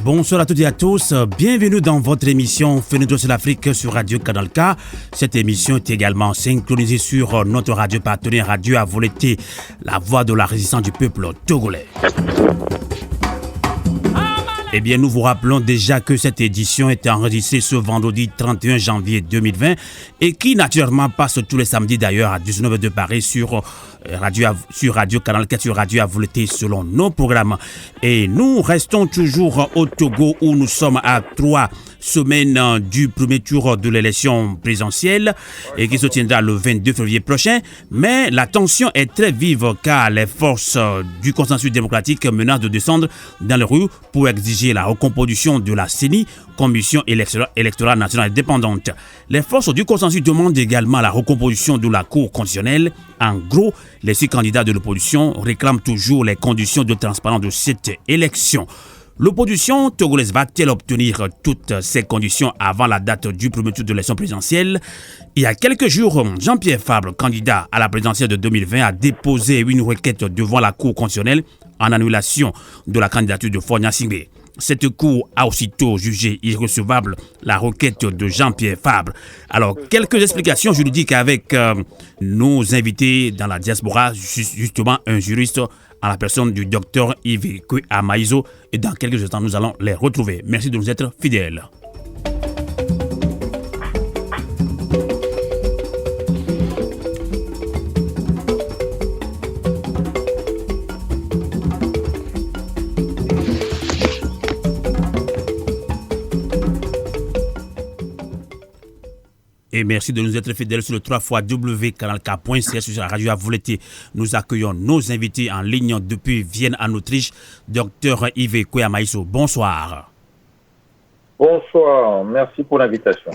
Bonsoir à toutes et à tous, bienvenue dans votre émission Fenêtre sur l'Afrique sur Radio Canal K. Cette émission est également synchronisée sur notre radio partenaire Radio Avoleté, la voix de la résistance du peuple togolais. Eh bien, nous vous rappelons déjà que cette édition est enregistrée ce vendredi 31 janvier 2020 et qui naturellement passe tous les samedis d'ailleurs à 19h de Paris sur Radio Canal 4, sur Radio Avoleté selon nos programmes. Et nous restons toujours au Togo où nous sommes à 3 semaines du premier tour de l'élection présidentielle et qui se tiendra le 22 février prochain. Mais la tension est très vive car les forces du consensus démocratique menacent de descendre dans les rues pour exiger la recomposition de la CENI, Commission électorale nationale indépendante. Les forces du consensus demandent également la recomposition de la Cour constitutionnelle. En gros, les 6 candidats de l'opposition réclament toujours les conditions de transparence de cette élection. L'opposition togolaise va-t-elle obtenir toutes ces conditions avant la date du premier tour de l'élection présidentielle? Il y a quelques jours, Jean-Pierre Fabre, candidat à la présidentielle de 2020, a déposé une requête devant la Cour constitutionnelle en annulation de la candidature de Faure Gnassingbé. Cette cour a aussitôt jugé irrecevable la requête de Jean-Pierre Fabre. Alors, quelques explications juridiques avec nos invités dans la diaspora, justement un juriste en la personne du docteur Yves Amaïso. Et dans quelques instants, nous allons les retrouver. Merci de nous être fidèles. Et merci de nous être fidèles sur le 3xW-canalk.ch sur la radio Avoleté. Nous accueillons nos invités en ligne depuis Vienne en Autriche. Docteur Yves Amaïso, bonsoir. Bonsoir, merci pour l'invitation.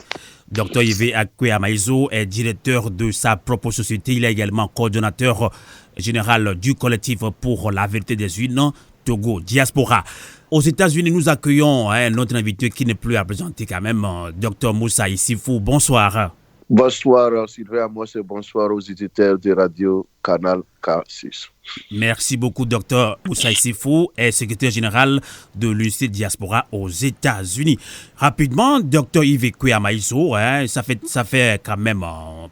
Docteur Yves Amaïso est directeur de sa propre société. Il est également coordonnateur général du collectif pour la vérité des urnes, Togo Diaspora. Aux États-Unis, nous accueillons notre invité qui n'est plus à présenter quand même, Dr Moussa Issifou. Bonsoir. Bonsoir Sylvain Amos et bonsoir aux éditeurs de Radio Canal K6. Merci beaucoup, Dr Moussa Issifou, est secrétaire général de l'Université Diaspora aux États-Unis. Rapidement, Dr Yves Amaïso, ça fait quand même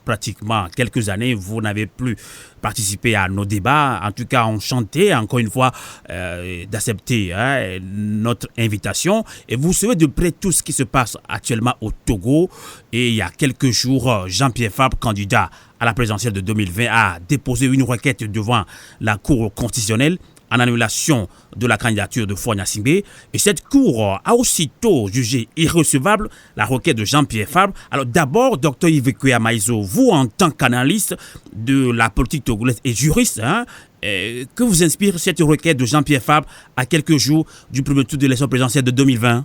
pratiquement quelques années, vous n'avez plus participé à nos débats. En tout cas, on chantait encore une fois d'accepter notre invitation. Et vous savez de près tout ce qui se passe actuellement au Togo. Et il y a quelques jours, Jean-Pierre Fabre, candidat à la présidentielle de 2020, a déposé une requête devant la Cour constitutionnelle en annulation de la candidature de Faure Gnassingbé. Et cette Cour a aussitôt jugé irrecevable la requête de Jean-Pierre Fabre. Alors d'abord, Dr Yves Amaïso, vous en tant qu'analyste de la politique togolaise et juriste, que vous inspire cette requête de Jean-Pierre Fabre à quelques jours du premier tour de l'élection présidentielle de 2020?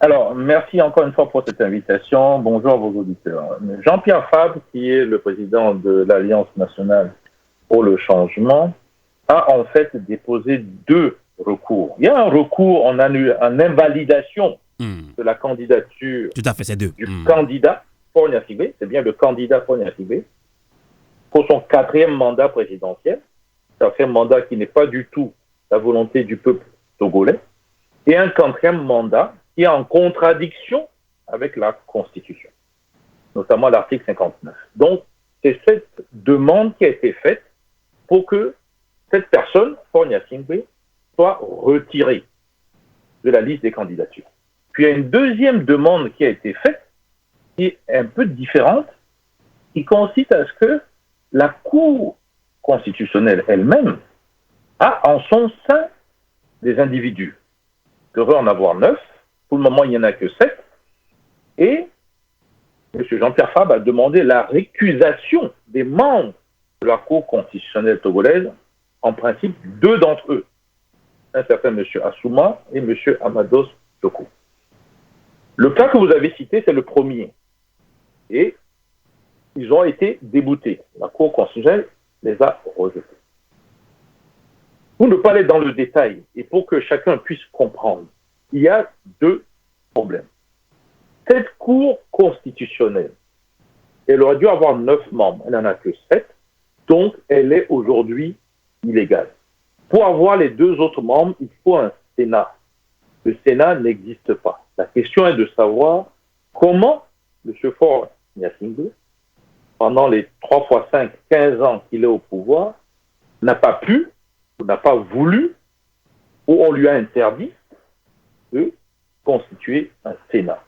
Alors, merci encore une fois pour cette invitation. Bonjour à vos auditeurs. Jean-Pierre Fabre, qui est le président de l'Alliance nationale pour le changement, a en fait déposé 2 recours. Il y a un recours en invalidation de la candidature. Tout à fait, c'est 2. Du candidat Faure Gnassingbé, c'est bien le candidat Faure Gnassingbé, pour son 4e mandat présidentiel. C'est un mandat qui n'est pas du tout la volonté du peuple togolais. Et un 4e mandat qui est en contradiction avec la Constitution, notamment l'article 59. Donc, c'est cette demande qui a été faite pour que cette personne, Faure Gnassingbé, soit retirée de la liste des candidatures. Puis il y a une deuxième demande qui a été faite, qui est un peu différente, qui consiste à ce que la Cour constitutionnelle elle-même a en son sein des individus. Il devrait en avoir 9. Pour le moment, il n'y en a que 7. Et M. Jean-Pierre Fabre a demandé la récusation des membres de la Cour constitutionnelle togolaise, en principe 2 d'entre eux, un certain M. Assouma et M. Amados Toko. Le cas que vous avez cité, c'est le premier. Et ils ont été déboutés. La Cour constitutionnelle les a rejetés. Pour ne pas aller dans le détail, et pour que chacun puisse comprendre, il y a 2 problèmes. Cette Cour constitutionnelle, elle aurait dû avoir 9 membres, elle n'en a que 7, donc elle est aujourd'hui illégale. Pour avoir les 2 autres membres, il faut un Sénat le Sénat n'existe pas. La question est de savoir comment M. Faure Gnassingbé, pendant les 3 fois 5, 15 ans qu'il est au pouvoir, n'a pas pu, ou n'a pas voulu, ou on lui a interdit de constituer un Sénat.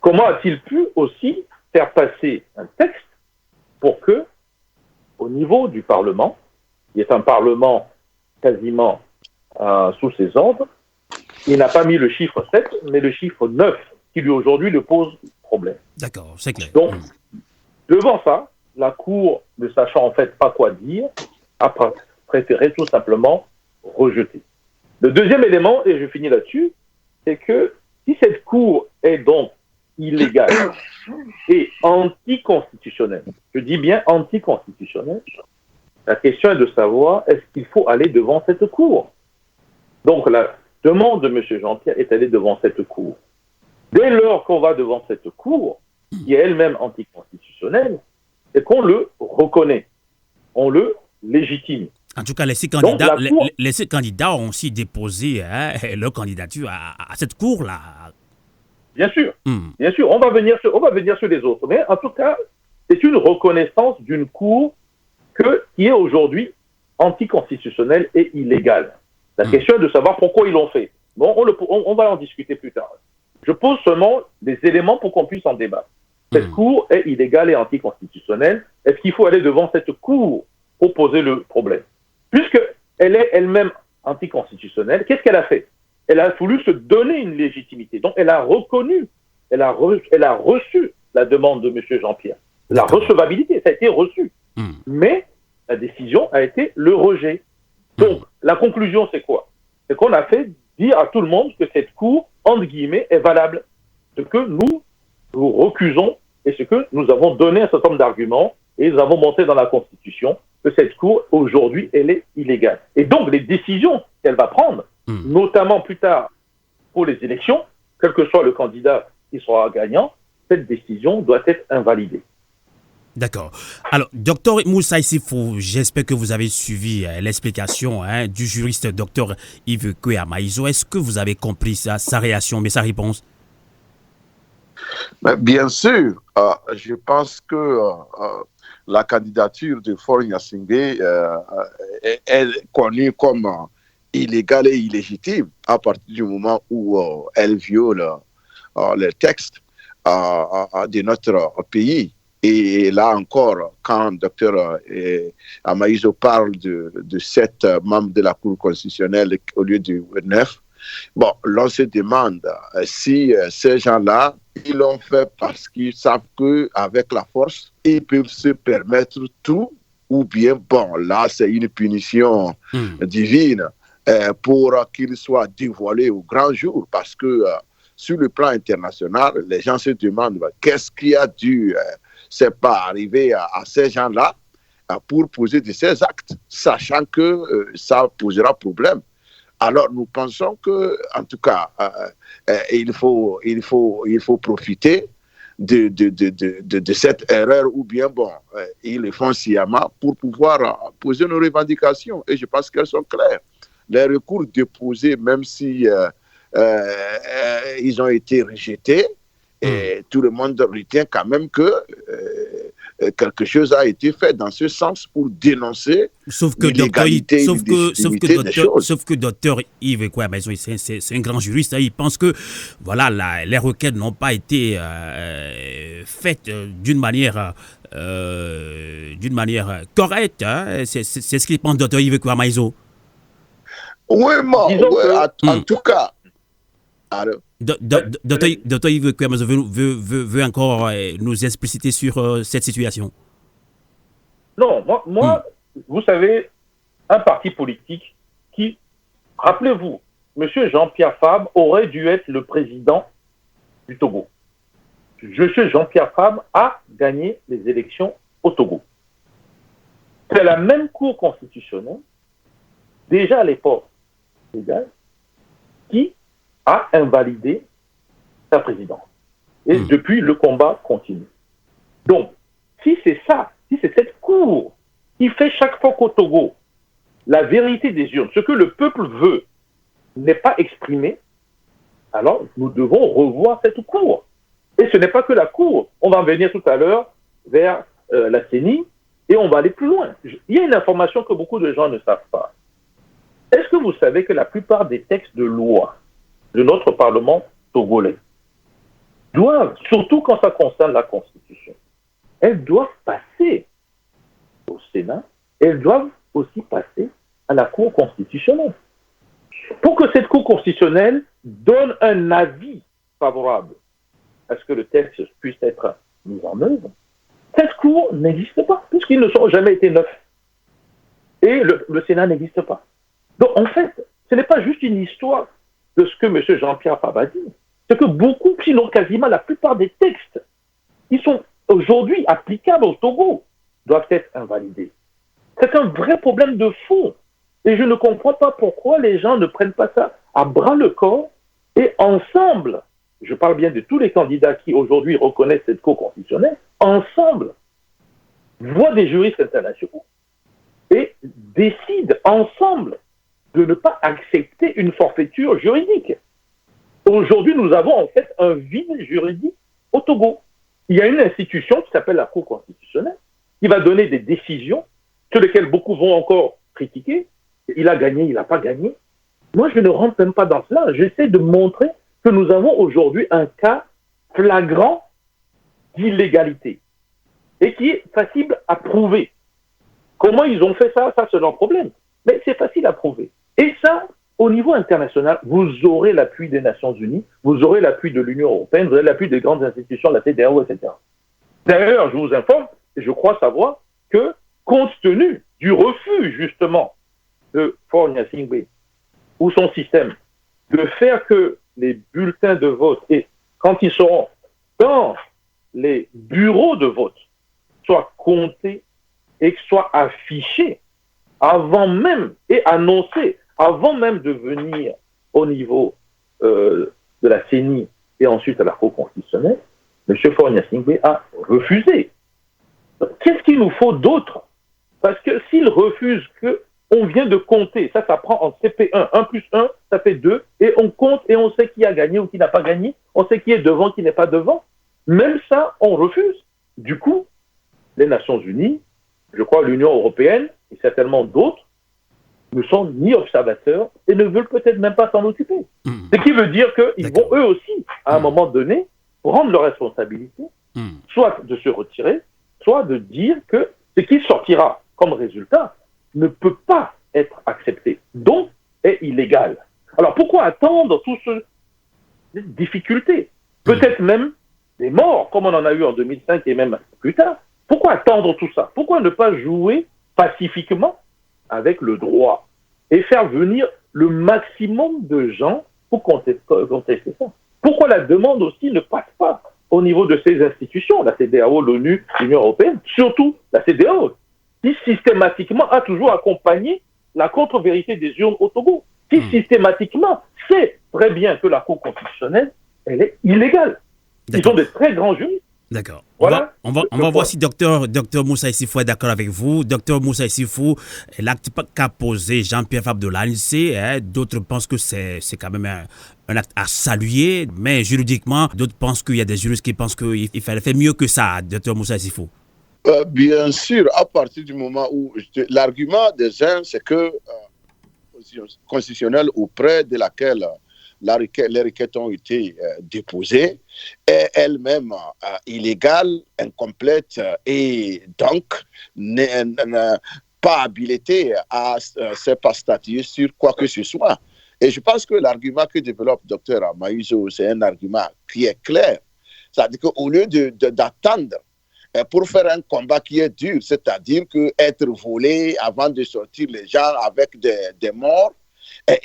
Comment a-t-il pu aussi faire passer un texte pour que, au niveau du Parlement, qui est un Parlement quasiment sous ses ordres, il n'a pas mis le chiffre 7, mais le chiffre 9, qui lui aujourd'hui le pose problème. D'accord, c'est clair. Donc, devant ça, la Cour, ne sachant en fait pas quoi dire, a préféré tout simplement rejeter. Le deuxième élément, et je finis là-dessus, c'est que si cette Cour est donc illégale et anticonstitutionnelle, je dis bien anticonstitutionnelle, la question est de savoir est-ce qu'il faut aller devant cette Cour. Donc la demande de M. Jean-Pierre est d'aller devant cette Cour. Dès lors qu'on va devant cette Cour, qui est elle-même anticonstitutionnelle, c'est qu'on le reconnaît, on le légitime. En tout cas, les 6 candidats ont aussi déposé leur candidature à cette cour-là. Bien sûr, bien sûr, on va venir sur les autres. Mais en tout cas, c'est une reconnaissance d'une cour qui est aujourd'hui anticonstitutionnelle et illégale. La question est de savoir pourquoi ils l'ont fait. Bon, on va en discuter plus tard. Je pose seulement des éléments pour qu'on puisse en débattre. Cette cour est illégale et anticonstitutionnelle. Est-ce qu'il faut aller devant cette cour pour poser le problème? Puisqu'elle est elle-même anticonstitutionnelle, qu'est-ce qu'elle a fait? Elle a voulu se donner une légitimité. Donc, elle a reconnu, elle a reçu la demande de M. Jean-Pierre. La recevabilité, ça a été reçu. Mais la décision a été le rejet. Donc, la conclusion, c'est quoi? C'est qu'on a fait dire à tout le monde que cette cour, entre guillemets, est valable. Ce que nous recusons et ce que nous avons donné un certain nombre d'arguments et nous avons montré dans la Constitution que cette cour, aujourd'hui, elle est illégale. Et donc, les décisions qu'elle va prendre, notamment plus tard pour les élections, quel que soit le candidat qui sera gagnant, cette décision doit être invalidée. D'accord. Alors, docteur Moussa Issifou, j'espère que vous avez suivi l'explication du juriste docteur Yves Kwea-Maïzo. Est-ce que vous avez compris sa réaction, mais sa réponse? Bien sûr. Je pense que la candidature de Faure Gnassingbé est connue comme illégale et illégitime à partir du moment où elle viole les textes de notre pays. Et là encore, quand Dr Amaïzo parle de 7 membres de la Cour constitutionnelle au lieu de 9, bon, l'on se demande si ces gens-là, ils l'ont fait parce qu'ils savent qu'avec la force, ils peuvent se permettre tout, ou bien, bon, là, c'est une punition divine pour qu'ils soient dévoilés au grand jour, parce que sur le plan international, les gens se demandent qu'est-ce qui a dû... c'est pas arrivé à ces gens-là pour poser de ces actes, sachant que ça posera problème. Alors nous pensons que, en tout cas, il faut profiter de cette erreur, ou bien bon, ils le font sciemment pour pouvoir poser nos revendications. Et je pense qu'elles sont claires. Les recours déposés, même si ils ont été rejetés, et tout le monde retient quand même que quelque chose a été fait dans ce sens pour dénoncer l'illégalité, des choses. Sauf que docteur Yves Kwea-Maïzo, c'est un grand juriste, il pense que voilà, les requêtes n'ont pas été faites d'une manière correcte. C'est ce qu'il pense, docteur Yves Kwea-Maïzo. Oui, en tout cas. Docteur Yves Kwea-Maïzo veut encore nous expliciter sur cette situation. Non, moi vous savez, un parti politique qui, rappelez-vous, M. Jean-Pierre Fabre aurait dû être le président du Togo. M. Jean-Pierre Fabre a gagné les élections au Togo. C'est la même Cour constitutionnelle, déjà à l'époque légale, qui a invalidé sa présidence. Et depuis, le combat continue. Donc, si c'est ça, si c'est cette Cour qui fait chaque fois qu'au Togo, la vérité des urnes, ce que le peuple veut, n'est pas exprimé, alors nous devons revoir cette cour. Et ce n'est pas que la cour. On va venir tout à l'heure vers la CENI et on va aller plus loin. Il y a une information que beaucoup de gens ne savent pas. Est-ce que vous savez que la plupart des textes de loi de notre Parlement togolais doivent, surtout quand ça concerne la Constitution, elles doivent passer au Sénat, elles doivent aussi passer à la Cour constitutionnelle. Pour que cette Cour constitutionnelle donne un avis favorable à ce que le texte puisse être mis en œuvre, cette Cour n'existe pas, puisqu'ils ne sont jamais été neufs. Et le Sénat n'existe pas. Donc, en fait, ce n'est pas juste une histoire de ce que M. Jean-Pierre Fabre dit. C'est que beaucoup, sinon quasiment la plupart des textes qui sont aujourd'hui applicables au Togo doivent être invalidés. C'est un vrai problème de fond. Et je ne comprends pas pourquoi les gens ne prennent pas ça à bras le corps et ensemble, je parle bien de tous les candidats qui aujourd'hui reconnaissent cette Cour constitutionnelle, ensemble, voient des juristes internationaux et décident ensemble de ne pas accepter une forfaiture juridique. Aujourd'hui, nous avons en fait un vide juridique au Togo. Il y a une institution qui s'appelle la Cour constitutionnelle qui va donner des décisions sur lesquelles beaucoup vont encore critiquer. Il a gagné, il n'a pas gagné. Moi, je ne rentre même pas dans cela. J'essaie de montrer que nous avons aujourd'hui un cas flagrant d'illégalité et qui est facile à prouver. Comment ils ont fait ça, c'est leur problème. Mais c'est facile à prouver. Et ça, au niveau international, vous aurez l'appui des Nations Unies, vous aurez l'appui de l'Union européenne, vous aurez l'appui des grandes institutions, la CEDEAO, etc. D'ailleurs, je vous informe, et je crois savoir, que compte tenu du refus, justement, de Faure Gnassingbé, ou son système, de faire que les bulletins de vote, et quand ils seront dans les bureaux de vote, soient comptés et soient affichés avant même, et annoncés, avant même de venir au niveau de la CENI et ensuite à la Cour constitutionnelle, M. Faure Gnassingbé a refusé. Qu'est-ce qu'il nous faut d'autre? Parce que s'il refuse qu'on vient de compter, ça prend en CP1, 1 plus 1, ça fait 2, et on compte et on sait qui a gagné ou qui n'a pas gagné, on sait qui est devant, qui n'est pas devant. Même ça, on refuse. Du coup, les Nations Unies, je crois l'Union européenne et certainement d'autres, ne sont ni observateurs et ne veulent peut-être même pas s'en occuper. Ce qui veut dire qu'ils vont eux aussi, à un moment donné, prendre leurs responsabilités, soit de se retirer, soit de dire que ce qui sortira comme résultat ne peut pas être accepté, donc est illégal. Alors pourquoi attendre toutes ces difficultés? Peut-être même des morts, comme on en a eu en 2005 et même plus tard. Pourquoi attendre tout ça? Pourquoi ne pas jouer pacifiquement avec le droit et faire venir le maximum de gens pour contester ça? Pourquoi la demande aussi ne passe pas au niveau de ces institutions, la CEDEAO, l'ONU, l'Union européenne, surtout la CEDEAO, qui systématiquement a toujours accompagné la contre-vérité des urnes au Togo, qui systématiquement sait très bien que la Cour constitutionnelle, elle est illégale. Ils ont de très grands juristes. D'accord. Voilà. On va voir si Dr Moussa Issifou est d'accord avec vous. Dr Moussa Issifou, l'acte qu'a posé Jean-Pierre Fabre de l'ANC, d'autres pensent que c'est quand même un acte à saluer, mais juridiquement, d'autres pensent qu'il y a des juristes qui pensent qu'il fallait faire mieux que ça, Dr Moussa Issifou. Bien sûr, à partir du moment où l'argument des uns, c'est que constitutionnelle auprès de laquelle les requêtes ont été déposées est elle-même illégale, incomplète et donc n'est pas habilitée à se pas statuer sur quoi que ce soit. Et je pense que l'argument que développe Dr Maïso, c'est un argument qui est clair. C'est-à-dire qu'au lieu d'attendre pour faire un combat qui est dur, c'est-à-dire que être volé avant de sortir les gens avec des morts,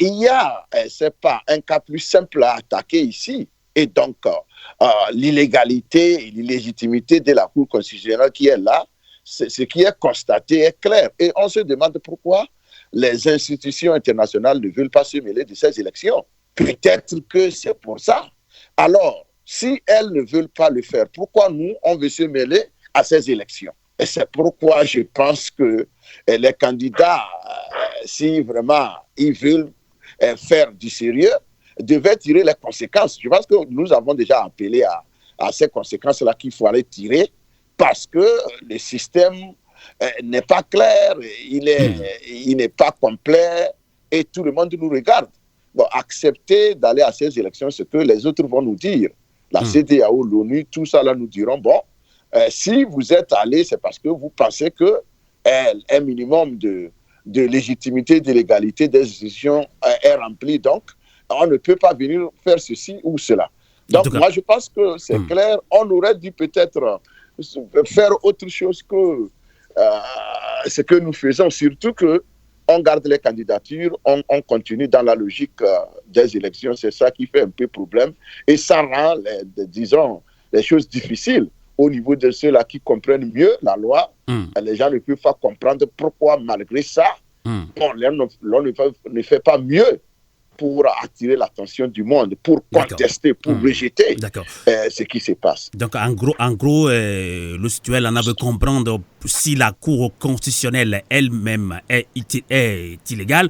il y a, c'est pas un cas plus simple à attaquer ici. Et donc, l'illégalité et l'illégitimité de la Cour constitutionnelle qui est là, ce qui est constaté est clair. Et on se demande pourquoi les institutions internationales ne veulent pas se mêler de ces élections. Peut-être que c'est pour ça. Alors, si elles ne veulent pas le faire, pourquoi nous, on veut se mêler à ces élections? Et c'est pourquoi je pense que les candidats, si vraiment ils veulent faire du sérieux, devait tirer les conséquences. Je pense que nous avons déjà appelé à ces conséquences-là qu'il faut aller tirer parce que le système n'est pas clair, il n'est pas complet et tout le monde nous regarde. Bon, accepter d'aller à ces élections, ce que les autres vont nous dire. La CEDEAO, l'ONU, tout ça, là, nous diront, bon, si vous êtes allé, c'est parce que vous pensez que un minimum de légitimité, de légalité des institutions est rempli. Donc, on ne peut pas venir faire ceci ou cela. Donc, moi, je pense que c'est clair. On aurait dû peut-être faire autre chose que ce que nous faisons, surtout que on garde les candidatures, on continue dans la logique des élections. C'est ça qui fait un peu problème. Et ça rend, disons, les choses difficiles au niveau de ceux-là qui comprennent mieux la loi. Les gens ne peuvent pas comprendre pourquoi, malgré ça, on ne fait pas mieux pour attirer l'attention du monde, pour contester, pour rejeter ce qui se passe. Donc, en gros, le citoyen en a veut comprendre si la Cour constitutionnelle elle-même est illégale,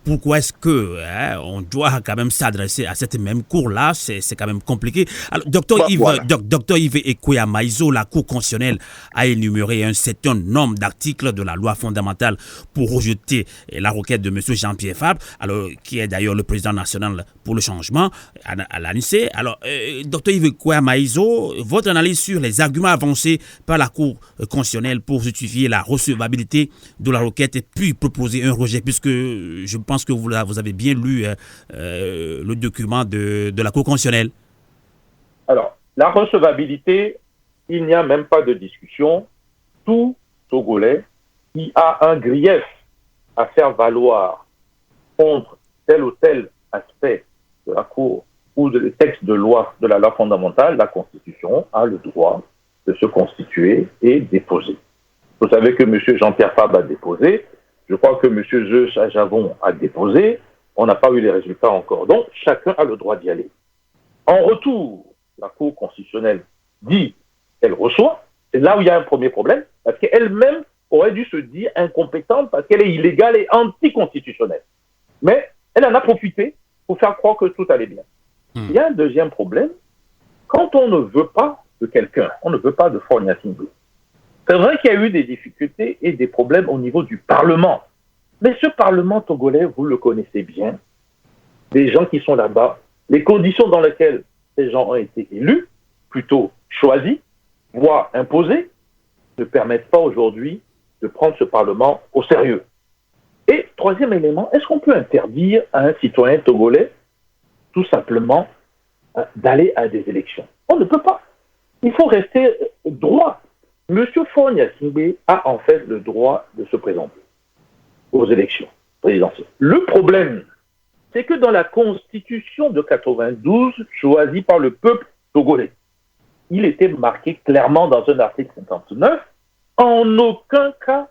pourquoi est-ce que on doit quand même s'adresser à cette même Cour-là? C'est quand même compliqué. Alors, docteur Yves Ekwea-Maizo, la Cour constitutionnelle a énuméré un certain nombre d'articles de la loi fondamentale pour rejeter la requête de M. Jean-Pierre Fabre, alors, qui est d'ailleurs le président national pour le changement à l'ANICE. Alors, docteur Yves Ekwea-Maizo, votre analyse sur les arguments avancés par la Cour constitutionnelle pour justifier la recevabilité de la requête et puis proposer un rejet, puisque je pense que vous avez bien lu le document de la Cour constitutionnelle. Alors, la recevabilité, il n'y a même pas de discussion. Tout Togolais qui a un grief à faire valoir contre tel ou tel aspect de la Cour ou le texte de loi de la loi fondamentale, la Constitution a le droit de se constituer et déposer. Vous savez que M. Jean-Pierre Fabre a déposé, je crois que M. Zeus Ajavon a déposé, on n'a pas eu les résultats encore. Donc, chacun a le droit d'y aller. En retour, la Cour constitutionnelle dit qu'elle reçoit, c'est là où il y a un premier problème, parce qu'elle-même aurait dû se dire incompétente parce qu'elle est illégale et anticonstitutionnelle. Mais elle en a profité pour faire croire que tout allait bien. Il y a un deuxième problème. Quand on ne veut pas de quelqu'un, on ne veut pas de Faure Gnassingbé. C'est vrai qu'il y a eu des difficultés et des problèmes au niveau du Parlement. Mais ce Parlement togolais, vous le connaissez bien. Les gens qui sont là-bas, les conditions dans lesquelles ces gens ont été élus, plutôt choisis, voire imposés, ne permettent pas aujourd'hui de prendre ce Parlement au sérieux. Et troisième élément, est-ce qu'on peut interdire à un citoyen togolais tout simplement d'aller à des élections? On ne peut pas. Il faut rester droit. Monsieur Faure Gnassingbé a en fait le droit de se présenter aux élections présidentielles. Le problème, c'est que dans la Constitution de 92, choisie par le peuple togolais, il était marqué clairement dans un article 59, en aucun cas,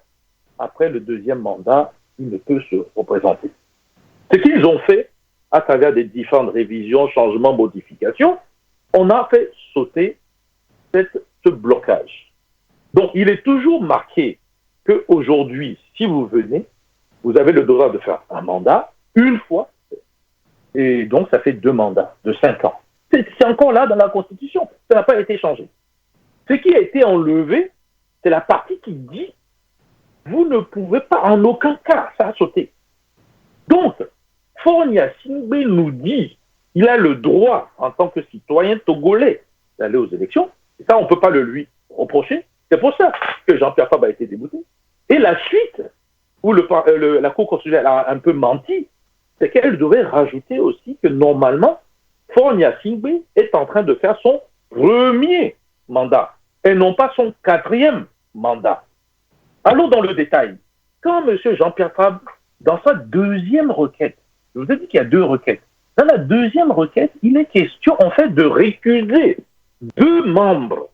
après le deuxième mandat, il ne peut se représenter. Ce qu'ils ont fait, à travers des différentes révisions, changements, modifications, on a fait sauter ce blocage. Donc, il est toujours marqué qu'aujourd'hui, si vous venez, vous avez le droit de faire un mandat une fois, et donc ça fait 2 mandats de 5 ans. C'est encore là dans la Constitution, ça n'a pas été changé. Ce qui a été enlevé, c'est la partie qui dit vous ne pouvez pas en aucun cas, ça a sauté. Donc, Faure Gnassingbé nous dit il a le droit, en tant que citoyen togolais, d'aller aux élections, et ça, on ne peut pas le lui reprocher. C'est pour ça que Jean-Pierre Fabre a été débouté. Et la suite, où la Cour constitutionnelle a un peu menti, c'est qu'elle devait rajouter aussi que normalement, Faure Gnassingbé est en train de faire son premier mandat, et non pas son 4e mandat. Allons dans le détail. Quand M. Jean-Pierre Fabre, dans sa 2e requête, je vous ai dit qu'il y a 2 requêtes, dans la 2e requête, il est question en fait de récuser 2 membres,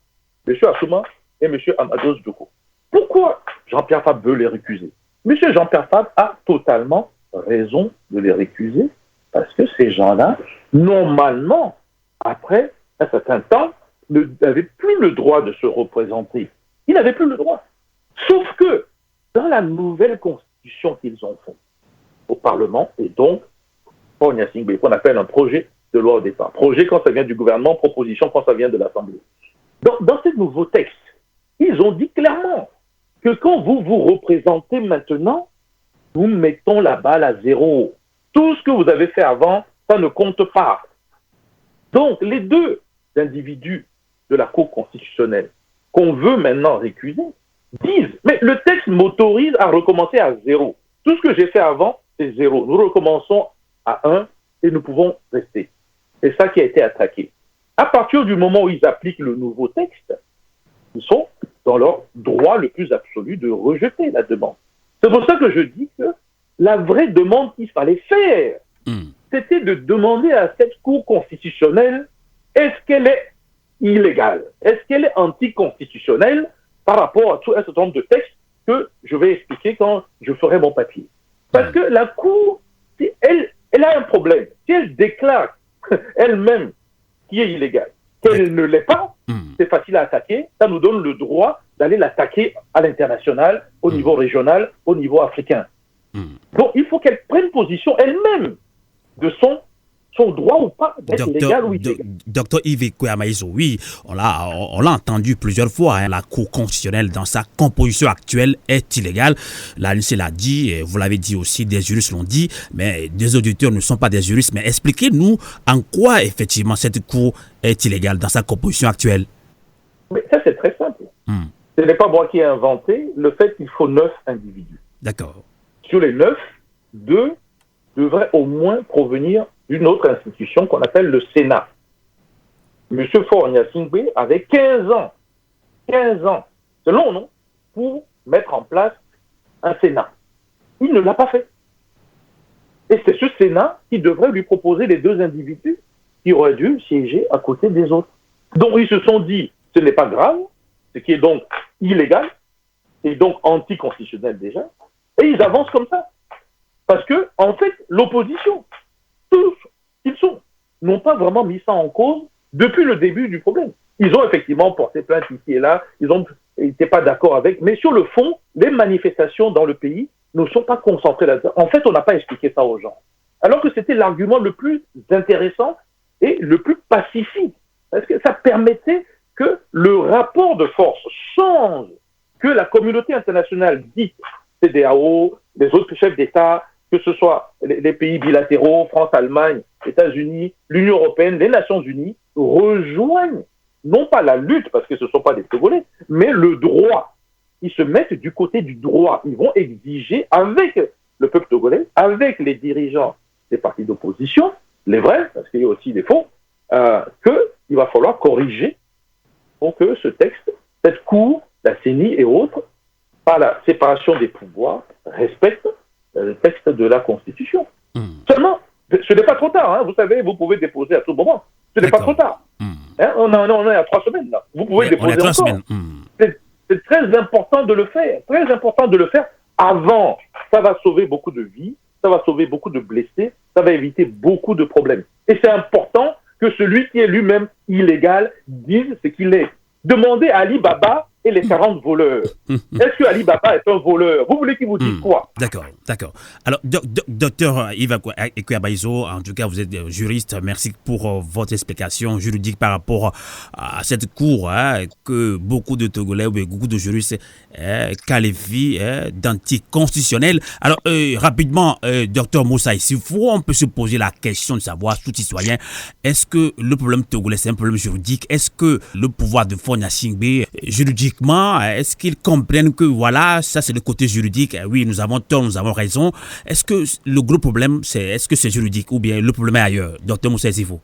M. Assouma et M. Amados Djoko. Pourquoi Jean-Pierre Fabre veut les récuser? M. Jean-Pierre Fabre a totalement raison de les récuser parce que ces gens-là, normalement, après un certain temps, n'avaient plus le droit de se représenter. Ils n'avaient plus le droit. Sauf que, dans la nouvelle constitution qu'ils ont faite au Parlement, et donc Faure Gnassingbé, qu'on appelle un projet de loi au départ. Projet quand ça vient du gouvernement, proposition quand ça vient de l'Assemblée. Dans ce nouveau texte, ils ont dit clairement que quand vous vous représentez maintenant, nous mettons la balle à zéro. Tout ce que vous avez fait avant, ça ne compte pas. Donc, les deux individus de la Cour constitutionnelle qu'on veut maintenant récuser disent, mais le texte m'autorise à recommencer à zéro. Tout ce que j'ai fait avant, c'est zéro. Nous recommençons à 1 et nous pouvons rester. C'est ça qui a été attaqué. À partir du moment où ils appliquent le nouveau texte, ils sont dans leur droit le plus absolu de rejeter la demande. C'est pour ça que je dis que la vraie demande qu'il fallait faire, c'était de demander à cette Cour constitutionnelle, est-ce qu'elle est illégale? Est-ce qu'elle est anticonstitutionnelle par rapport à tout un certain nombre de textes que je vais expliquer quand je ferai mon papier? Parce que la Cour, elle a un problème. Si elle déclare elle-même qui est illégale, qu'elle ne l'est pas, c'est facile à attaquer. Ça nous donne le droit d'aller l'attaquer à l'international, au niveau régional, au niveau africain. Donc, il faut qu'elle prenne position elle-même de son droit ou pas d'être légal ou illégal. Docteur Yves Kweyamaïso, oui, on l'a entendu plusieurs fois, hein, la Cour constitutionnelle dans sa composition actuelle est illégale. L'ANC l'a dit, et vous l'avez dit aussi, des juristes l'ont dit, mais des auditeurs ne sont pas des juristes. Mais expliquez-nous en quoi effectivement cette Cour est illégale dans sa composition actuelle. Mais ça, c'est très simple. Ce n'est pas moi qui ai inventé le fait qu'il faut 9 individus. D'accord. Sur les 9, 2 devraient au moins provenir d'une autre institution qu'on appelle le Sénat. M. Faure Gnassingbé avait 15 ans, c'est long, non, pour mettre en place un Sénat. Il ne l'a pas fait. Et c'est ce Sénat qui devrait lui proposer les 2 individus qui auraient dû siéger à côté des autres. Donc ils se sont dit, ce n'est pas grave, ce qui est donc illégal, et donc anticonstitutionnel déjà, et ils avancent comme ça. Parce que, en fait, l'opposition, tous, n'ont pas vraiment mis ça en cause depuis le début du problème. Ils ont effectivement porté plainte ici et là, ils n'étaient pas d'accord avec, mais sur le fond, les manifestations dans le pays ne sont pas concentrées là-dedans. En fait, on n'a pas expliqué ça aux gens. Alors que c'était l'argument le plus intéressant et le plus pacifique. Parce que ça permettait que le rapport de force change, que la communauté internationale dite CEDEAO, les autres chefs d'État, que ce soit les pays bilatéraux, France, Allemagne, États-Unis, l'Union européenne, les Nations unies, rejoignent non pas la lutte, parce que ce ne sont pas des Togolais, mais le droit. Ils se mettent du côté du droit. Ils vont exiger avec le peuple togolais, avec les dirigeants des partis d'opposition, les vrais, parce qu'il y a aussi des faux, qu'il va falloir corriger pour que ce texte, cette cour, la CENI et autres, par la séparation des pouvoirs, respectent le texte de la Constitution. Seulement, ce n'est pas trop tard. Hein. Vous savez, vous pouvez déposer à tout moment. Ce n'est pas trop tard. Hein, on est à 3 semaines là. Vous pouvez déposer encore. C'est très important de le faire. Très important de le faire avant. Ça va sauver beaucoup de vies, ça va sauver beaucoup de blessés, ça va éviter beaucoup de problèmes. Et c'est important que celui qui est lui-même illégal dise ce qu'il est. Demandez à Ali Baba et les 40 voleurs. Est-ce que Ali Baba est un voleur? Vous voulez qu'il vous dise quoi? D'accord. Alors, docteur Yves Kweyamaïso, en tout cas, vous êtes juriste. Merci pour votre explication juridique par rapport à cette cour que beaucoup de Togolais ou beaucoup de juristes qualifient d'anticonstitutionnelle. Alors, rapidement, docteur Moussa Issifou, on peut se poser la question de savoir, tout citoyen, est-ce que le problème togolais, c'est un problème juridique? Est-ce que le pouvoir de Faure Gnassingbé, juridiquement, est-ce qu'ils comprennent que voilà, ça c'est le côté juridique, oui, nous avons tort, nous avons raison. Est-ce que le gros problème, est-ce que c'est juridique ou bien le problème est ailleurs? Docteur Moussa Issifou.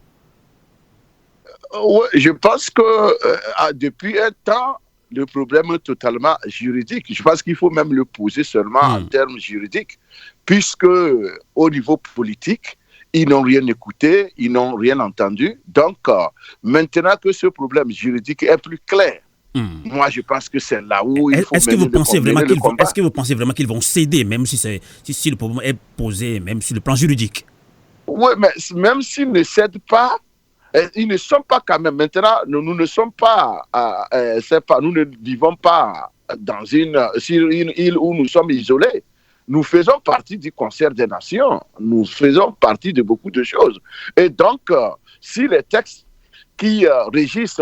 Oui, je pense que depuis un temps, le problème est totalement juridique. Je pense qu'il faut même le poser seulement en termes juridiques, puisque au niveau politique, ils n'ont rien écouté, ils n'ont rien entendu. Donc, maintenant que ce problème juridique est plus clair, moi, je pense que c'est là où il faut... Est-ce que vous pensez vraiment qu'ils vont céder, même si le problème est posé, même sur le plan juridique? Oui, mais même s'ils ne cèdent pas, ils ne sont pas quand même... Maintenant, nous ne sommes pas... nous ne vivons pas sur une île où nous sommes isolés. nous faisons partie du concert des nations, nous faisons partie de beaucoup de choses. Et donc, si les textes qui régissent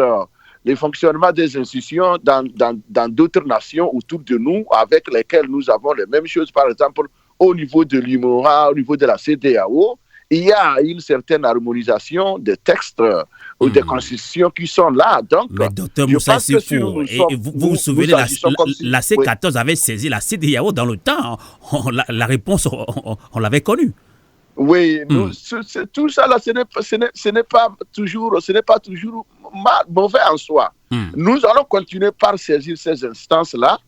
le fonctionnement des institutions dans d'autres nations autour de nous, avec lesquelles nous avons les mêmes choses, par exemple au niveau de l'UMOA, au niveau de la CEDEAO, il y a une certaine harmonisation des textes ou des constitutions qui sont là. Donc, mais docteur Moussa Sifou, vous vous souvenez, la C14 avait saisi la CEDEAO dans le temps. La réponse, on l'avait connue. Oui, tout ça là, ce n'est pas toujours mauvais en soi. Nous allons continuer par saisir ces instances-là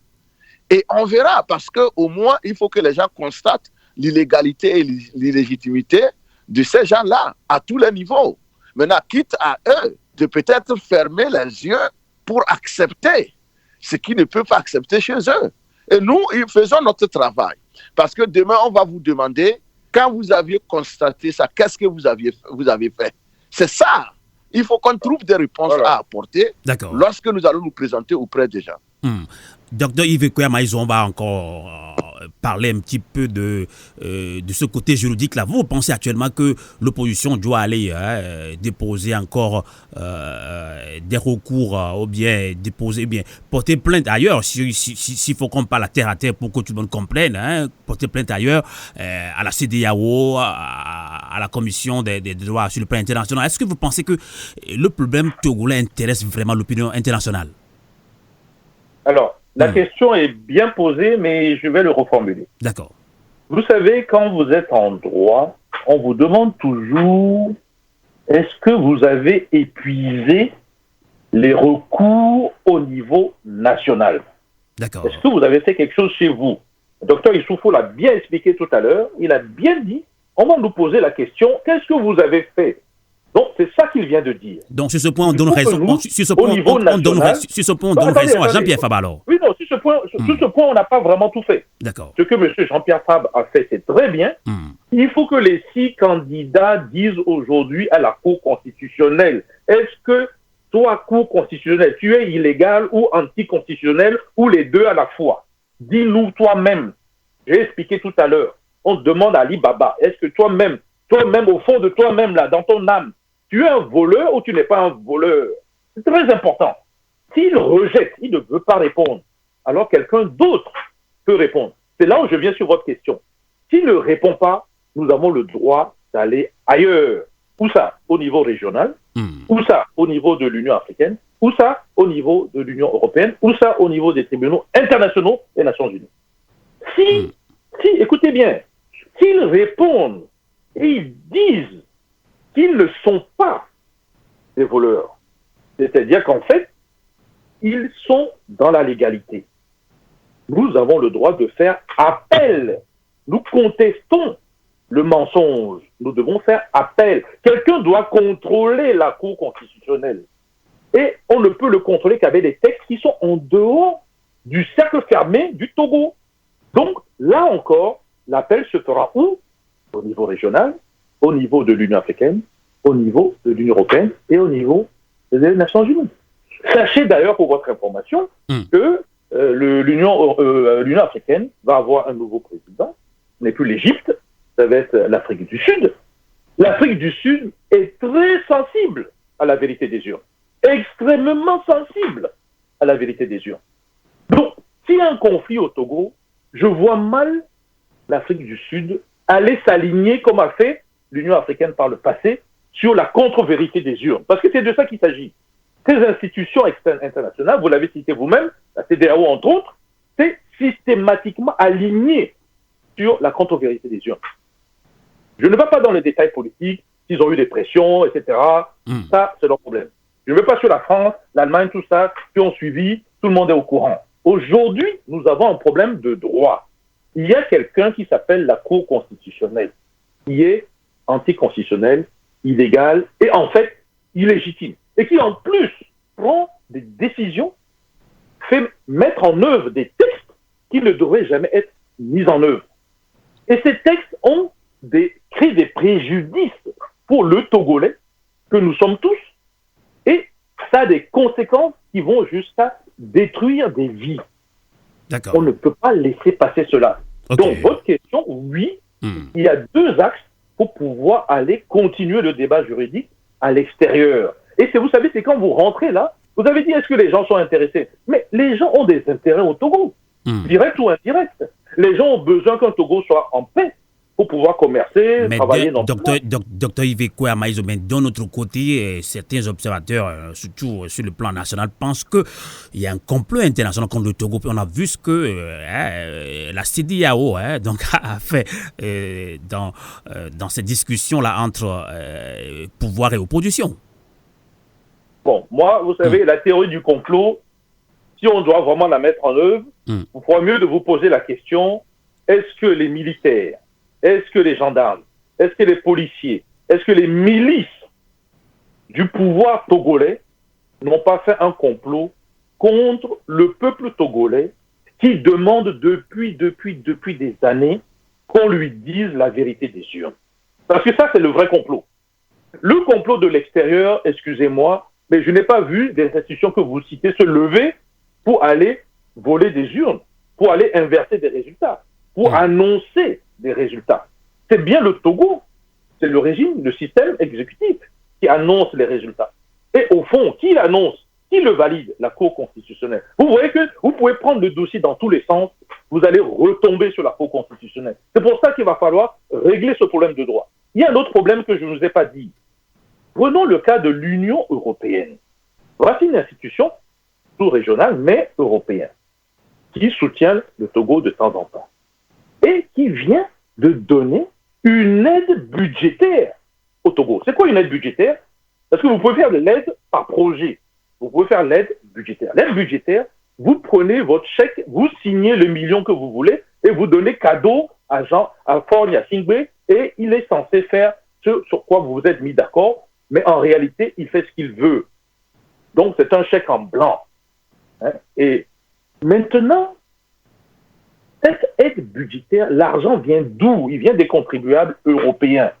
et on verra, parce qu'au moins, il faut que les gens constatent l'illégalité et l'illégitimité de ces gens-là à tous les niveaux. Maintenant, quitte à eux de peut-être fermer les yeux pour accepter ce qu'ils ne peuvent pas accepter chez eux. Et nous, faisons notre travail. Parce que demain, on va vous demander, quand vous aviez constaté ça, qu'est-ce que vous avez fait? C'est ça. Il faut qu'on trouve des réponses à apporter lorsque nous allons nous présenter auprès des gens. Docteur Yves Kouyamaïs, on va encore parler un petit peu de ce côté juridique là. Vous pensez actuellement que l'opposition doit aller déposer encore des recours ou bien porter plainte ailleurs, s'il faut qu'on parle à terre pour que tout le monde comprenne, porter plainte ailleurs à la CEDEAO, à la Commission des droits sur le plan international. Est-ce que vous pensez que le problème togolais intéresse vraiment l'opinion internationale? Alors, la question est bien posée, mais je vais le reformuler. D'accord. Vous savez, quand vous êtes en droit, on vous demande toujours, est-ce que vous avez épuisé les recours au niveau national? D'accord. Est-ce que vous avez fait quelque chose chez vous? Le docteur Issoufou l'a bien expliqué tout à l'heure. Il a bien dit, on va nous poser la question, qu'est-ce que vous avez fait? Donc, c'est ça qu'il vient de dire. Donc, sur ce point, on donne raison. Sur ce point, on donne raison à Jean-Pierre Fabre alors. Oui, non, sur ce point, on n'a pas vraiment tout fait. D'accord. Ce que M. Jean-Pierre Fabre a fait, c'est très bien. Il faut que les 6 candidats disent aujourd'hui à la Cour constitutionnelle, est-ce que toi, Cour constitutionnelle, tu es illégal ou anticonstitutionnel ou les deux à la fois? Dis-nous toi-même. J'ai expliqué tout à l'heure. On demande à Ali Baba, est-ce que toi-même, au fond de toi-même, là, dans ton âme, tu es un voleur ou tu n'es pas un voleur? C'est très important. S'il rejette, il ne veut pas répondre, alors quelqu'un d'autre peut répondre. C'est là où je viens sur votre question. S'il ne répond pas, nous avons le droit d'aller ailleurs. Où ça? Au niveau régional. Où ça? Au niveau de l'Union africaine. Où ça? Au niveau de l'Union européenne. Où ça? Au niveau des tribunaux internationaux des Nations unies. Si, écoutez bien, s'ils répondent et ils disent qu'ils ne sont pas des voleurs, c'est-à-dire qu'en fait, ils sont dans la légalité. Nous avons le droit de faire appel. Nous contestons le mensonge. Nous devons faire appel. Quelqu'un doit contrôler la Cour constitutionnelle. Et on ne peut le contrôler qu'avec des textes qui sont en dehors du cercle fermé du Togo. Donc, là encore, l'appel se fera où? Au niveau régional, au niveau de l'Union africaine, au niveau de l'Union européenne et au niveau des Nations unies. Sachez d'ailleurs, pour votre information, que l'Union africaine va avoir un nouveau président. Ce n'est plus l'Égypte, ça va être l'Afrique du Sud. L'Afrique du Sud est très sensible à la vérité des urnes. Extrêmement sensible à la vérité des urnes. Donc, s'il y a un conflit au Togo, je vois mal l'Afrique du Sud aller s'aligner comme a fait l'Union africaine par le passé sur la contre-vérité des urnes. Parce que c'est de ça qu'il s'agit. Ces institutions internationales, vous l'avez cité vous-même, la CEDEAO entre autres, c'est systématiquement aligné sur la contre-vérité des urnes. Je ne vais pas dans les détails politiques, s'ils ont eu des pressions, etc. Ça, c'est leur problème. Je ne vais pas sur la France, l'Allemagne, tout ça, qui ont suivi, tout le monde est au courant. Aujourd'hui, nous avons un problème de droit. Il y a quelqu'un qui s'appelle la Cour constitutionnelle, qui est anticonstitutionnelle, illégale et en fait illégitime. Et qui en plus prend des décisions, fait mettre en œuvre des textes qui ne devraient jamais être mis en œuvre. Et ces textes ont créé des préjudices pour le Togolais, que nous sommes tous, et ça a des conséquences qui vont jusqu'à détruire des vies. D'accord. On ne peut pas laisser passer cela. Okay. Donc, votre question, oui, il y a 2 axes pour pouvoir aller continuer le débat juridique à l'extérieur. Et vous savez, c'est quand vous rentrez là, vous avez dit, est-ce que les gens sont intéressés? Mais les gens ont des intérêts au Togo, direct ou indirect. Les gens ont besoin qu'un Togo soit en paix pour pouvoir commercer, travailler dans Docteur Iveco Amaïso, mais d'un autre côté, certains observateurs, surtout sur le plan national, pensent qu'il y a un complot international contre le Togo. On a vu ce que la CEDEAO donc, a fait dans cette discussion-là entre pouvoir et opposition. Bon, moi, vous savez, la théorie du complot, si on doit vraiment la mettre en œuvre, il faudra mieux de vous poser la question, est-ce que les militaires, est-ce que les gendarmes, est-ce que les policiers, est-ce que les milices du pouvoir togolais n'ont pas fait un complot contre le peuple togolais qui demande depuis des années qu'on lui dise la vérité des urnes? Parce que ça, c'est le vrai complot. Le complot de l'extérieur, excusez-moi, mais je n'ai pas vu des institutions que vous citez se lever pour aller voler des urnes, pour aller inverser des résultats, pour annoncer des résultats. C'est bien le Togo, c'est le régime, le système exécutif qui annonce les résultats. Et au fond, qui l'annonce, qui le valide? La Cour constitutionnelle. Vous voyez que vous pouvez prendre le dossier dans tous les sens, vous allez retomber sur la Cour constitutionnelle. C'est pour ça qu'il va falloir régler ce problème de droit. Il y a un autre problème que je ne vous ai pas dit. Prenons le cas de l'Union européenne. Voici une institution sous-régionale, mais européenne, qui soutient le Togo de temps en temps et qui vient de donner une aide budgétaire au Togo. C'est quoi une aide budgétaire? Parce que vous pouvez faire de l'aide par projet. Vous pouvez faire l'aide budgétaire. L'aide budgétaire, vous prenez votre chèque, vous signez le million que vous voulez et vous donnez cadeau à Faure Gnassingbé et il est censé faire ce sur quoi vous vous êtes mis d'accord, mais en réalité, il fait ce qu'il veut. Donc, c'est un chèque en blanc. Et maintenant, cette aide budgétaire, l'argent vient d'où? Il vient des contribuables européens.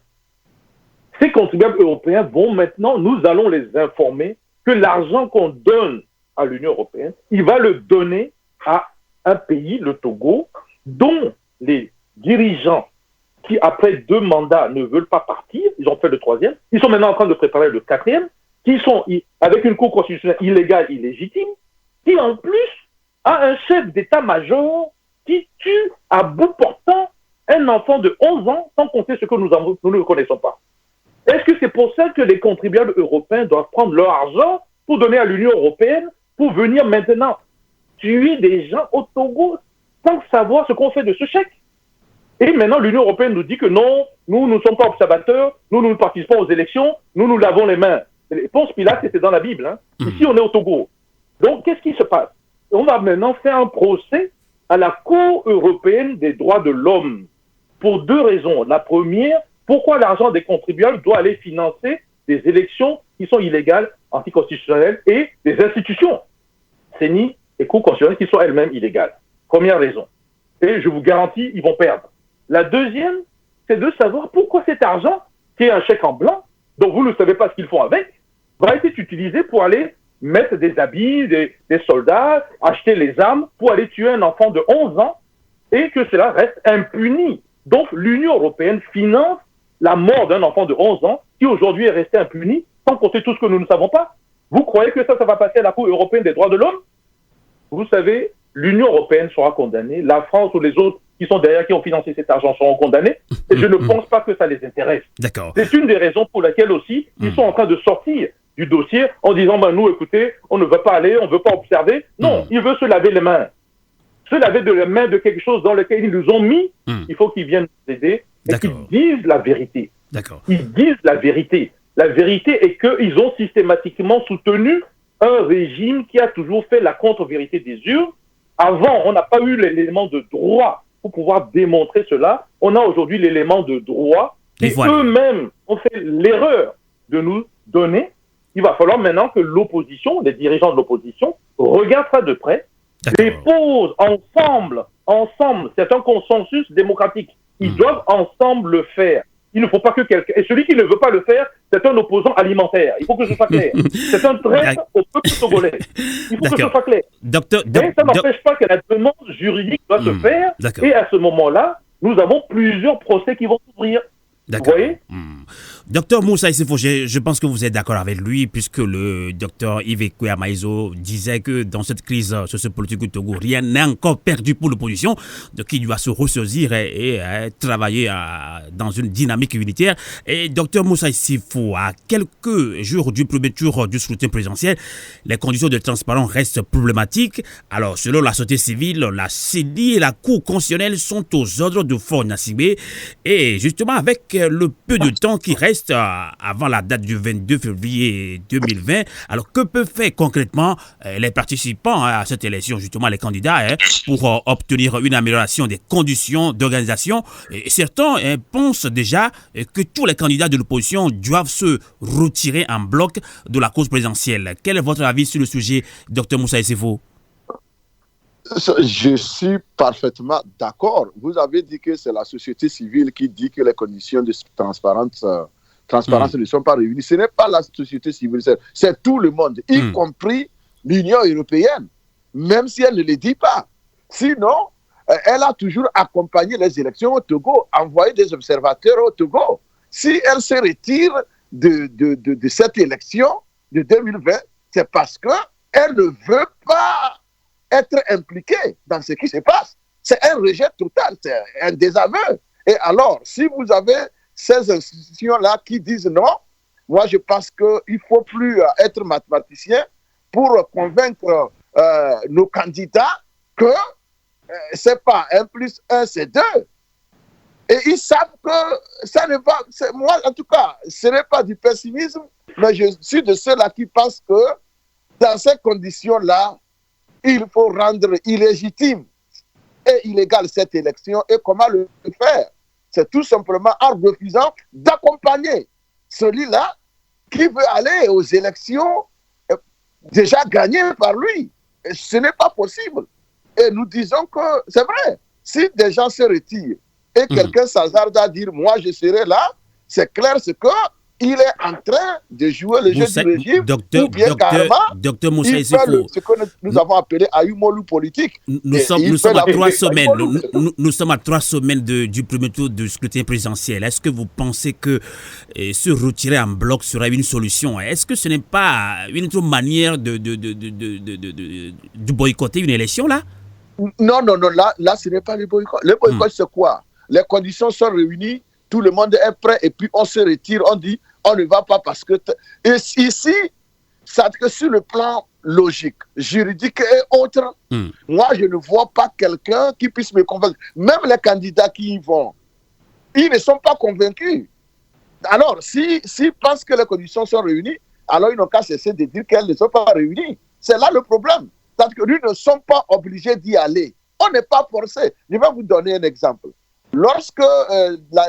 Ces contribuables européens vont maintenant, nous allons les informer que l'argent qu'on donne à l'Union européenne, il va le donner à un pays, le Togo, dont les dirigeants qui, après 2 mandats, ne veulent pas partir, ils ont fait le 3e, ils sont maintenant en train de préparer le 4e, qui sont avec une cour constitutionnelle illégale, illégitime, qui en plus a un chef d'état-major qui tue à bout portant un enfant de 11 ans sans compter ce que nous ne connaissons pas. Est-ce que c'est pour ça que les contribuables européens doivent prendre leur argent pour donner à l'Union européenne pour venir maintenant tuer des gens au Togo sans savoir ce qu'on fait de ce chèque? Et maintenant, l'Union européenne nous dit que non, nous ne sommes pas observateurs, nous ne participons aux élections, nous lavons les mains. Ponce Pilate, c'était dans la Bible. Ici, on est au Togo. Donc, qu'est-ce qui se passe? On va maintenant faire un procès à la Cour européenne des droits de l'homme pour 2 raisons. La première, pourquoi l'argent des contribuables doit aller financer des élections qui sont illégales, anticonstitutionnelles et des institutions, CENI et Cour constitutionnelle, qui sont elles-mêmes illégales. Première raison. Et je vous garantis, ils vont perdre. La deuxième, c'est de savoir pourquoi cet argent, qui est un chèque en blanc, dont vous ne savez pas ce qu'ils font avec, va être utilisé pour aller mettre des habits, des soldats, acheter les armes pour aller tuer un enfant de 11 ans et que cela reste impuni. Donc l'Union européenne finance la mort d'un enfant de 11 ans qui aujourd'hui est resté impuni sans compter tout ce que nous ne savons pas. Vous croyez que ça va passer à la Cour européenne des droits de l'homme? Vous savez, l'Union européenne sera condamnée, la France ou les autres qui sont derrière, qui ont financé cet argent seront condamnés, et je ne pense pas que ça les intéresse. D'accord. C'est une des raisons pour laquelle aussi ils sont en train de sortir du dossier en disant, nous, écoutez, on ne veut pas aller, on ne veut pas observer. Non, ils veulent se laver les mains. Se laver de les mains de quelque chose dans lequel ils nous ont mis, il faut qu'ils viennent nous aider et qu'ils disent la vérité. D'accord. Ils disent la vérité. La vérité est qu'ils ont systématiquement soutenu un régime qui a toujours fait la contre-vérité des urnes. Avant, on n'a pas eu l'élément de droit pour pouvoir démontrer cela. On a aujourd'hui l'élément de droit et eux-mêmes ont fait l'erreur de nous donner. Il va falloir maintenant que l'opposition, les dirigeants de l'opposition, regardent ça de près, déposent ensemble, c'est un consensus démocratique. Ils doivent ensemble le faire. il ne faut pas que quelqu'un... Et celui qui ne veut pas le faire, c'est un opposant alimentaire. Il faut que ce soit clair. C'est un traître au peuple togolais. Il faut que ce soit clair. Mais ça n'empêche pas que la demande juridique doit se faire. Et à ce moment-là, nous avons plusieurs procès qui vont s'ouvrir. Vous voyez Docteur Moussa Issefo, je pense que vous êtes d'accord avec lui, puisque le docteur Yves Kwea-Maïzo disait que dans cette crise sociopolitique au Togo, rien n'est encore perdu pour l'opposition, de qui doit se ressaisir et travailler dans une dynamique unitaire. Et docteur Moussa Issefo, à quelques jours du premier tour du scrutin présidentiel, les conditions de transparence restent problématiques. Alors, selon la société civile, la CENI et la Cour constitutionnelle sont aux ordres de Faure Gnassingbé. Et justement, avec le peu de temps qui reste avant la date du 22 février 2020, alors que peuvent faire concrètement les participants à cette élection, justement les candidats, pour obtenir une amélioration des conditions d'organisation? Et certains pensent déjà que tous les candidats de l'opposition doivent se retirer en bloc de la cause présidentielle. Quel est votre avis sur le sujet, Dr Moussa Issefo? Je suis parfaitement d'accord. Vous avez dit que c'est la société civile qui dit que les conditions de transparence ne sont pas réunies. Ce n'est pas la société civile, c'est tout le monde, y compris l'Union européenne, même si elle ne le dit pas. Sinon, elle a toujours accompagné les élections au Togo, envoyé des observateurs au Togo. Si elle se retire de cette élection de 2020, c'est parce qu'elle ne veut pas être impliquée dans ce qui se passe. C'est un rejet total, c'est un désaveu. Et alors, si vous avez ces institutions-là qui disent non, moi je pense qu'il ne faut plus être mathématicien pour convaincre nos candidats que ce n'est pas 1 plus 1, c'est 2. Et ils savent que ça ne va... Moi, en tout cas, ce n'est pas du pessimisme, mais je suis de ceux-là qui pensent que dans ces conditions-là, il faut rendre illégitime et illégale cette élection. Et comment le faire? C'est tout simplement en refusant d'accompagner celui-là qui veut aller aux élections déjà gagné par lui. Et ce n'est pas possible. Et nous disons que c'est vrai. Si des gens se retirent et quelqu'un s'hasarde à dire « moi je serai là », c'est clair ce que il est en train de jouer le jeu du régime, ou bien carrément, il fait ce que nous avons appelé Ayumolu politique. Nous sommes à 3 semaines. Nous sommes à 3 semaines du premier tour du scrutin présidentiel. Est-ce que vous pensez que se retirer en bloc serait une solution? Est-ce que ce n'est pas une autre manière de boycotter une élection, là? Non, là, ce n'est pas le boycott. Le boycott, c'est quoi? Les conditions sont réunies, tout le monde est prêt, et puis on se retire, on dit, on ne va pas parce que... Et ici, ça que sur le plan logique, juridique et autres, moi, je ne vois pas quelqu'un qui puisse me convaincre. Même les candidats qui y vont, ils ne sont pas convaincus. Alors, s'ils pensent que les conditions sont réunies, alors ils n'ont qu'à cesser de dire qu'elles ne sont pas réunies. C'est là le problème. C'est que nous ne sommes pas obligés d'y aller. On n'est pas forcé. Je vais vous donner un exemple. Lorsque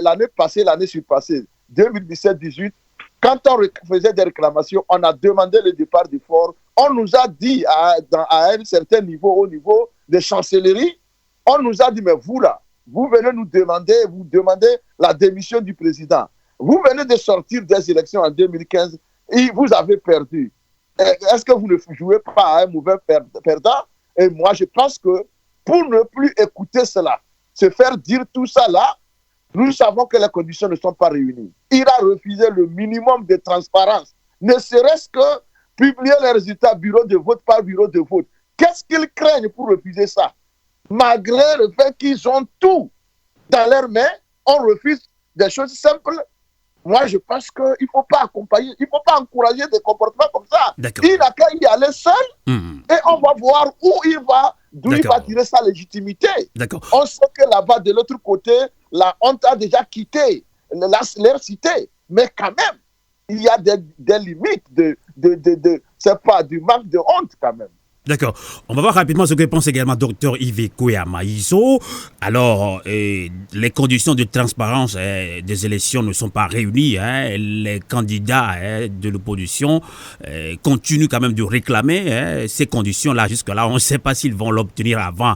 l'année passée, l'année surpassée, 2017-18, quand on faisait des réclamations, on a demandé le départ du Faure. On nous a dit à un certain niveau, au niveau des chancelleries, on nous a dit, mais vous là, vous venez nous demander, vous demandez la démission du président. Vous venez de sortir des élections en 2015 et vous avez perdu. Est-ce que vous ne jouez pas à un mauvais perdant? Et moi, je pense que pour ne plus écouter cela, se faire dire tout ça là, nous savons que les conditions ne sont pas réunies. Il a refusé le minimum de transparence, ne serait-ce que publier les résultats bureau de vote par bureau de vote. Qu'est-ce qu'ils craignent pour refuser ça? Malgré le fait qu'ils ont tout dans leurs mains, on refuse des choses simples. Moi, je pense qu'il ne faut pas accompagner, il ne faut pas encourager des comportements comme ça. Il n'a qu'à y aller seul et on va voir où il va, d'où il va tirer sa légitimité. On sait que là-bas, de l'autre côté, la honte a déjà quitté leur cité. Mais quand même, il y a des limites c'est pas du manque de honte quand même. D'accord. On va voir rapidement ce que pense également Dr Yves Kouya-Maïso. Alors, les conditions de transparence des élections ne sont pas réunies. Les candidats de l'opposition continuent quand même de réclamer ces conditions-là. Jusque-là, on ne sait pas s'ils vont l'obtenir avant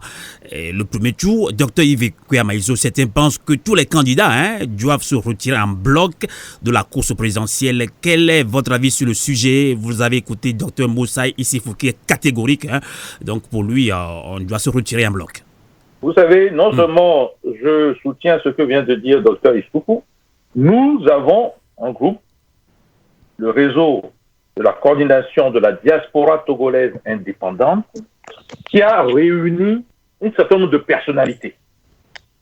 le premier tour. Dr Yves Kouya-Maïso, certains pensent que tous les candidats doivent se retirer en bloc de la course présidentielle. Quel est votre avis sur le sujet? Vous avez écouté Dr Moussaï Issifou qui est catégorique. Donc pour lui, on doit se retirer en bloc. Vous savez, non seulement je soutiens ce que vient de dire Dr Issifou, nous avons un groupe, le réseau de la coordination de la diaspora togolaise indépendante, qui a réuni un certain nombre de personnalités.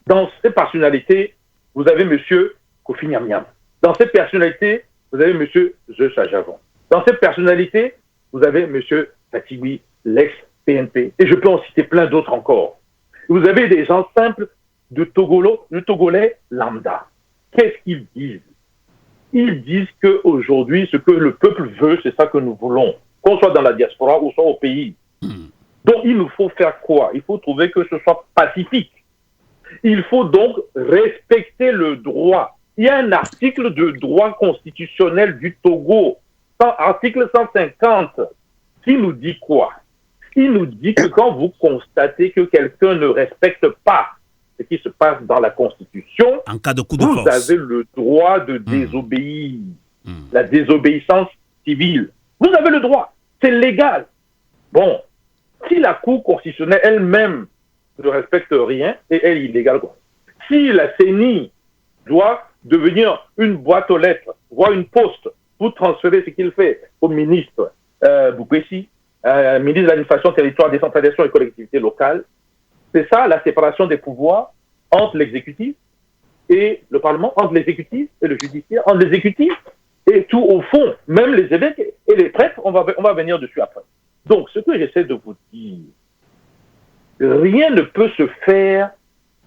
Dans ces personnalités, vous avez M. Kofi Nyam. Dans ces personnalités, vous avez M. Zeus Ajavon. Dans ces personnalités, vous avez M. Fatigui, l'ex-PNP, et je peux en citer plein d'autres encore. Vous avez des gens simples de Togolais lambda. Qu'est-ce qu'ils disent? Ils disent qu'aujourd'hui, ce que le peuple veut, c'est ça que nous voulons, qu'on soit dans la diaspora ou soit au pays. Donc, il nous faut faire quoi? Il faut trouver que ce soit pacifique. Il faut donc respecter le droit. Il y a un article de droit constitutionnel du Togo, article 150, qui nous dit quoi? Il nous dit que quand vous constatez que quelqu'un ne respecte pas ce qui se passe dans la Constitution, en cas de coup de vous force, avez le droit de désobéir. La désobéissance civile. Vous avez le droit. C'est légal. Bon, si la Cour constitutionnelle elle-même ne respecte rien, et elle est illégale, si la CENI doit devenir une boîte aux lettres, voire une poste, pour transférer ce qu'il fait au ministre Boukwesi, ministre de l'administration, territoire, décentralisation et collectivités locales, c'est ça la séparation des pouvoirs entre l'exécutif et le Parlement, entre l'exécutif et le judiciaire, entre l'exécutif et tout au fond, même les évêques et les prêtres, on va venir dessus après. Donc, ce que j'essaie de vous dire, rien ne peut se faire,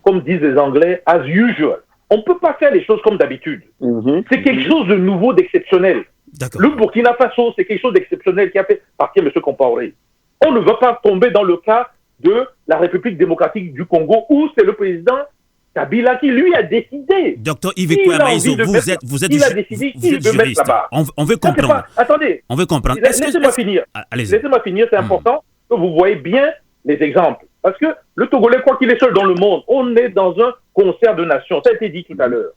comme disent les Anglais, as usual. On ne peut pas faire les choses comme d'habitude. C'est quelque chose de nouveau, d'exceptionnel. Le Burkina Faso, c'est quelque chose d'exceptionnel qui a fait partie de M. Compaoré. On ne va pas tomber dans le cas de la République démocratique du Congo où c'est le président Kabila qui lui a décidé. Docteur Yves Kouya-Maïso, vous êtes juriste. On veut comprendre. Attendez. On veut comprendre. Laissez-moi finir. Laissez-moi finir, c'est important que vous voyez bien les exemples. Parce que le Togolais, quoi qu'il est seul dans le monde, on est dans un concert de nations. Ça a été dit tout à l'heure.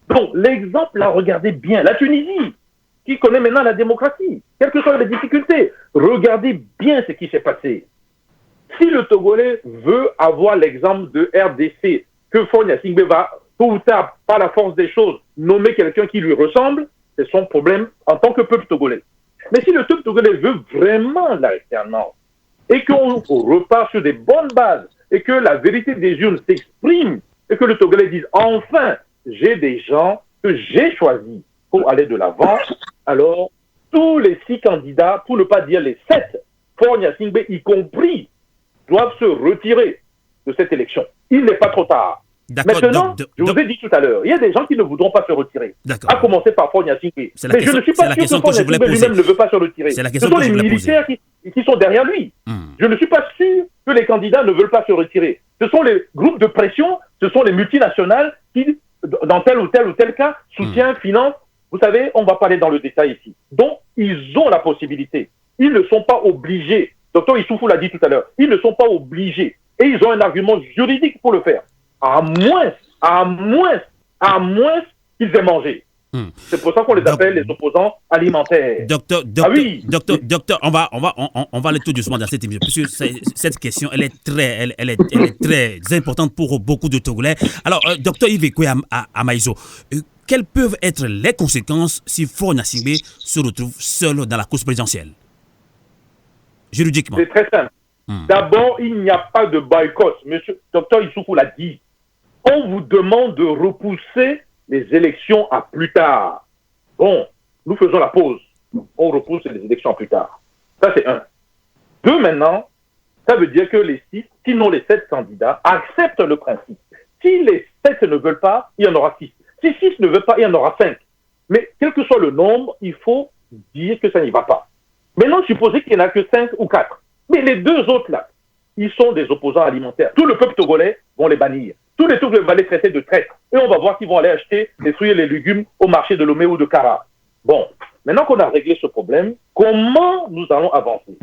Donc, l'exemple, là, regardez bien. La Tunisie, qui connaît maintenant la démocratie, quelles que soient les difficultés, regardez bien ce qui s'est passé. Si le Togolais veut avoir l'exemple de RDC, que Faure Gnassingbé va, tôt ou tard, par la force des choses, nommer quelqu'un qui lui ressemble, c'est son problème en tant que peuple togolais. Mais si le peuple togolais veut vraiment l'alternance, et qu'on repart sur des bonnes bases, et que la vérité des urnes s'exprime, et que le Togolais dise, enfin, j'ai des gens que j'ai choisis pour aller de l'avant, alors tous les 6 candidats, pour ne pas dire les 7, Faure Gnassingbé y compris, doivent se retirer de cette élection. Il n'est pas trop tard. Maintenant, je vous ai dit tout à l'heure, il y a des gens qui ne voudront pas se retirer. À commencer par Faure Gnassingbé. Mais je ne suis pas sûr que Faure Gnassingbé lui-même ne veut pas se retirer. Ce sont les militaires qui sont derrière lui. Je ne suis pas sûr que les candidats ne veulent pas se retirer. Ce sont les groupes de pression, ce sont les multinationales qui, dans tel ou tel cas, soutiennent, financent. Vous savez, on va parler dans le détail ici. Donc, ils ont la possibilité. Ils ne sont pas obligés. Docteur Issoufou l'a dit tout à l'heure. Ils ne sont pas obligés. Et ils ont un argument juridique pour le faire. À moins qu'ils aient mangé. C'est pour ça qu'on les appelle les opposants alimentaires. Docteur, on va aller tout doucement dans cette émission, puisque cette question, elle est très importante pour beaucoup de Togolais. Alors, docteur Yves Kouya-Maïso, quelles peuvent être les conséquences si Faure Gnassingbé se retrouve seul dans la course présidentielle, juridiquement? C'est très simple. D'abord, il n'y a pas de boycott. Monsieur Docteur Issoufou l'a dit. On vous demande de repousser les élections à plus tard. Bon, nous faisons la pause. On repousse les élections à plus tard. Ça, c'est 1. 2, maintenant, ça veut dire que les 6, sinon les 7 candidats, acceptent le principe. Si les 7 ne veulent pas, il y en aura 6. Si 6 ne veulent pas, il y en aura 5. Mais quel que soit le nombre, il faut dire que ça n'y va pas. Maintenant, supposez qu'il n'y en a que 5 ou 4. Mais les deux autres là, ils sont des opposants alimentaires. Tout le peuple togolais vont les bannir. Tous les Togolais vont les traiter de traîtres. Et on va voir qu'ils vont aller acheter les fruits et les légumes au marché de Lomé ou de Kara. Bon, maintenant qu'on a réglé ce problème, comment nous allons avancer?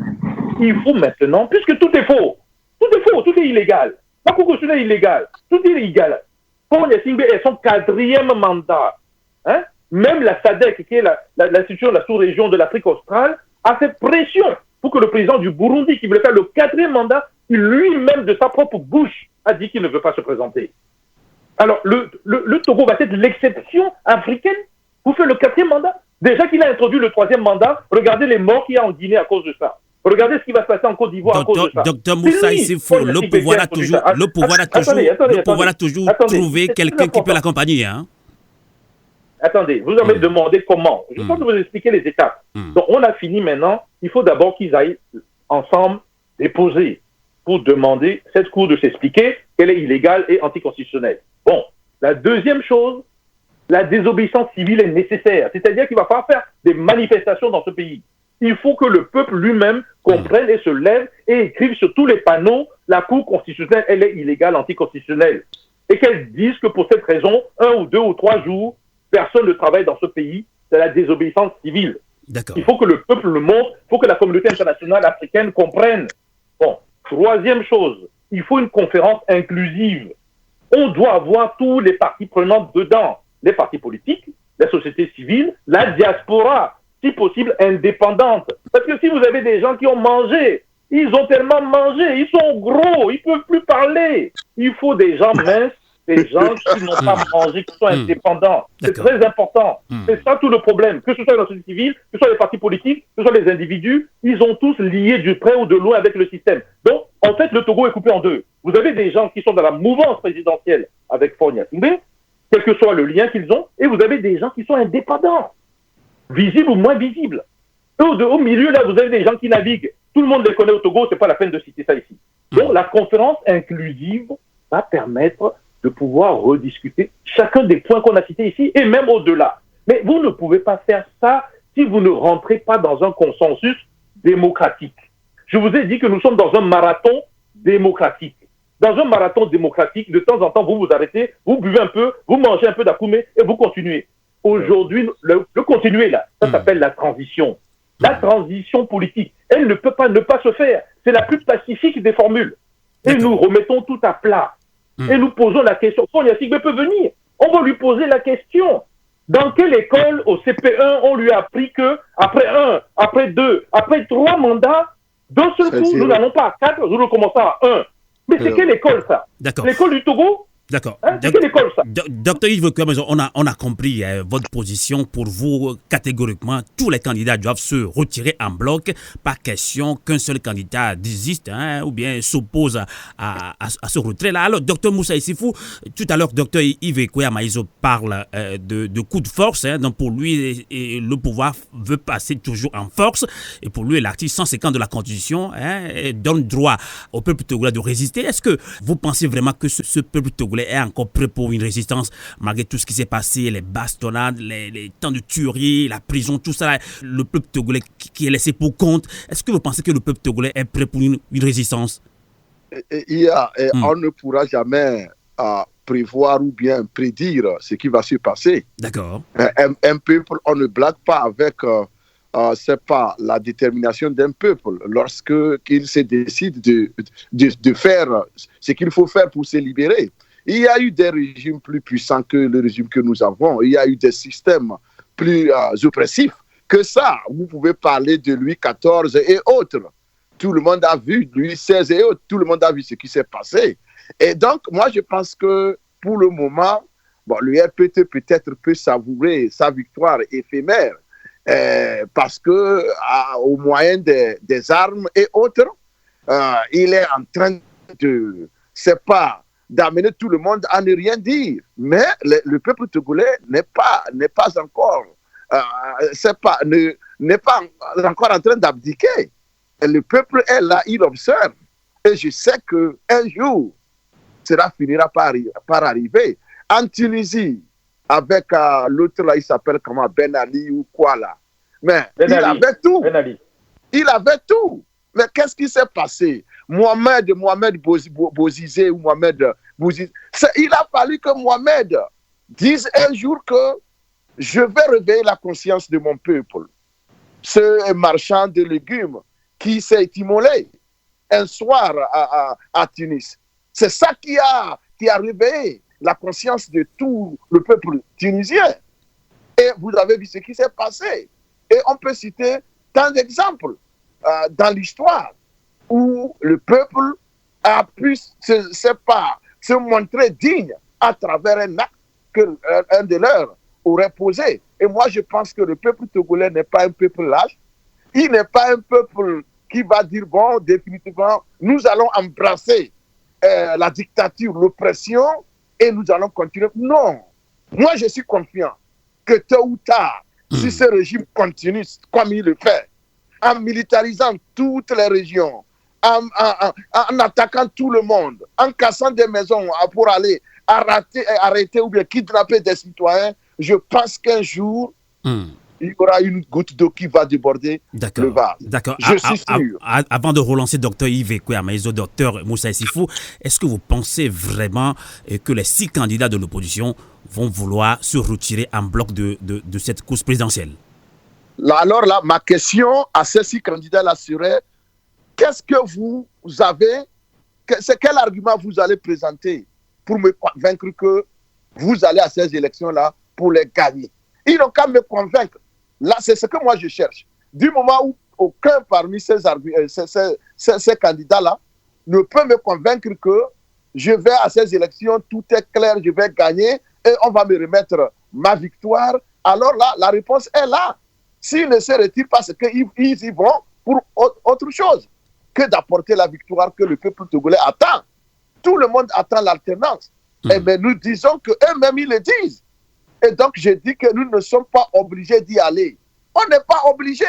Il faut maintenant, puisque tout est faux, tout est illégal. La Cour constitutionnelle est illégale, tout est illégal. Paul Gnassingbé est son 4e mandat. Hein? Même la SADC, qui est l'institution de la sous-région de l'Afrique australe, a fait pression pour que le président du Burundi, qui voulait faire le 4e mandat, lui-même de sa propre bouche, a dit qu'il ne veut pas se présenter. Alors, le Togo va être l'exception africaine pour faire le 4e mandat. Déjà qu'il a introduit le 3e mandat, regardez les morts qu'il y a en Guinée à cause de ça. Regardez ce qui va se passer en Côte d'Ivoire à cause de ça. Docteur Moussa Issifou, le pouvoir a toujours trouvé quelqu'un qui peut l'accompagner. Hein? Attendez, vous avez demandé comment. Je pense vous expliquer les étapes. Donc, on a fini maintenant. Il faut d'abord qu'ils aillent ensemble déposer pour demander cette Cour de s'expliquer qu'elle est illégale et anticonstitutionnelle. Bon, la deuxième chose, la désobéissance civile est nécessaire. C'est-à-dire qu'il va falloir faire des manifestations dans ce pays. Il faut que le peuple lui-même comprenne et se lève et écrive sur tous les panneaux la Cour constitutionnelle, elle est illégale, anticonstitutionnelle. Et qu'elle dise que pour cette raison, 1 ou 2 ou 3 jours, personne ne travaille dans ce pays. C'est la désobéissance civile. D'accord. Il faut que le peuple le montre, il faut que la communauté internationale africaine comprenne. Bon, troisième chose, il faut une conférence inclusive. On doit avoir tous les parties prenantes dedans. Les partis politiques, la société civile, la diaspora, si possible indépendante. Parce que si vous avez des gens qui ont mangé, ils ont tellement mangé, ils sont gros, ils ne peuvent plus parler. Il faut des gens minces, des gens qui n'ont pas mangé, qui sont indépendants. C'est très important. C'est ça tout le problème. Que ce soit la société civile, que ce soit les partis politiques, que ce soit les individus, ils ont tous lié du près ou de loin avec le système. Donc, en fait, le Togo est coupé en deux. Vous avez des gens qui sont dans la mouvance présidentielle avec Faure Gnassingbé, quel que soit le lien qu'ils ont, et vous avez des gens qui sont indépendants, visibles ou moins visibles. Au milieu, là, vous avez des gens qui naviguent. Tout le monde les connaît au Togo, c'est pas la peine de citer ça ici. Donc, la conférence inclusive va permettre de pouvoir rediscuter chacun des points qu'on a cités ici, et même au-delà. Mais vous ne pouvez pas faire ça si vous ne rentrez pas dans un consensus démocratique. Je vous ai dit que nous sommes dans un marathon démocratique. Dans un marathon démocratique, de temps en temps, vous vous arrêtez, vous buvez un peu, vous mangez un peu d'akoumé et vous continuez. Aujourd'hui, le continuer là, ça s'appelle la transition. La transition politique, elle ne peut pas ne pas se faire. C'est la plus pacifique des formules. Et nous remettons tout à plat. Et nous posons la question. Faure Gnassingbé peut venir. On va lui poser la question. Dans quelle école au CP1 on lui a appris que après 1, après 2, après 3 mandats, d'un seul coup, nous n'allons pas à 4, nous recommençons à 1. Mais c'est quelle école ça? L'école du Togo? D'accord. Hein, c'est quelle école ça? Docteur Yves Kwamazo, on a compris votre position. Pour vous, catégoriquement, tous les candidats doivent se retirer en bloc. Pas question qu'un seul candidat désiste ou bien s'oppose à ce retrait-là. Alors, docteur Moussa Issifou, tout à l'heure, docteur Yves Kwamazo parle de coup de force. Donc, pour lui, le pouvoir veut passer toujours en force. Et pour lui, l'article 150 de la Constitution donne droit au peuple togolais de résister. Est-ce que vous pensez vraiment que ce peuple togolais est encore prêt pour une résistance malgré tout ce qui s'est passé, les bastonnades, les temps de tuerie, la prison, tout ça, le peuple togolais qui est laissé pour compte? Est-ce que vous pensez que le peuple togolais est prêt pour une résistance? On ne pourra jamais prévoir ou bien prédire ce qui va se passer. D'accord. Un peuple, on ne blague pas avec c'est pas la détermination d'un peuple lorsqu'il se décide de faire ce qu'il faut faire pour se libérer. Il y a eu des régimes plus puissants que le régime que nous avons. Il y a eu des systèmes plus oppressifs que ça. Vous pouvez parler de Louis XIV et autres. Tout le monde a vu Louis XVI et autres. Tout le monde a vu ce qui s'est passé. Et donc, moi, je pense que pour le moment, le RPT peut-être peut savourer sa victoire éphémère parce que au moyen des armes et autres, il est en train de, c'est pas d'amener tout le monde à ne rien dire, mais le peuple togolais n'est pas encore, n'est pas encore en train d'abdiquer. Le peuple est là, il observe, et je sais que un jour, cela finira par arriver. En Tunisie, avec l'autre là, il s'appelle comment, Ben Ali ou quoi là. Mais il avait tout. Il avait tout. Mais qu'est-ce qui s'est passé? Mohamed Bozizé ou Mohamed Bozizé, il a fallu que Mohamed dise un jour que je vais réveiller la conscience de mon peuple. Ce marchand de légumes qui s'est immolé un soir à Tunis. C'est ça qui a réveillé la conscience de tout le peuple tunisien. Et vous avez vu ce qui s'est passé. Et on peut citer tant d'exemples dans l'histoire où le peuple a pu se montrer digne à travers un acte qu'un de leurs aurait posé. Et moi, je pense que le peuple togolais n'est pas un peuple lâche. Il n'est pas un peuple qui va dire, bon, définitivement, nous allons embrasser la dictature, l'oppression, et nous allons continuer. Non. Moi, je suis confiant que tôt ou tard, si ce régime continue comme il le fait, en militarisant toutes les régions, en attaquant tout le monde, en cassant des maisons pour aller arrêter ou bien kidnapper des citoyens, je pense qu'un jour, il y aura une goutte d'eau qui va déborder le vase. D'accord. Je suis sûr. Avant de relancer Dr Yves Kwame-Maïzo, Dr Moussa Issifou, est-ce que vous pensez vraiment que les 6 candidats de l'opposition vont vouloir se retirer en bloc de cette course présidentielle? Alors là, ma question à ces 6 candidats-là serait, qu'est-ce que vous avez, quel argument vous allez présenter pour me convaincre que vous allez à ces élections-là pour les gagner? Ils n'ont qu'à me convaincre. Là, c'est ce que moi je cherche. Du moment où aucun parmi ces candidats-là ne peut me convaincre que je vais à ces élections, tout est clair, je vais gagner et on va me remettre ma victoire, alors là, la réponse est là. S'ils ne se retirent pas, c'est qu'ils y vont pour autre chose que d'apporter la victoire que le peuple togolais attend. Tout le monde attend l'alternance. Eh bien, nous disons qu'eux-mêmes, ils le disent. Et donc, je dis que nous ne sommes pas obligés d'y aller. On n'est pas obligé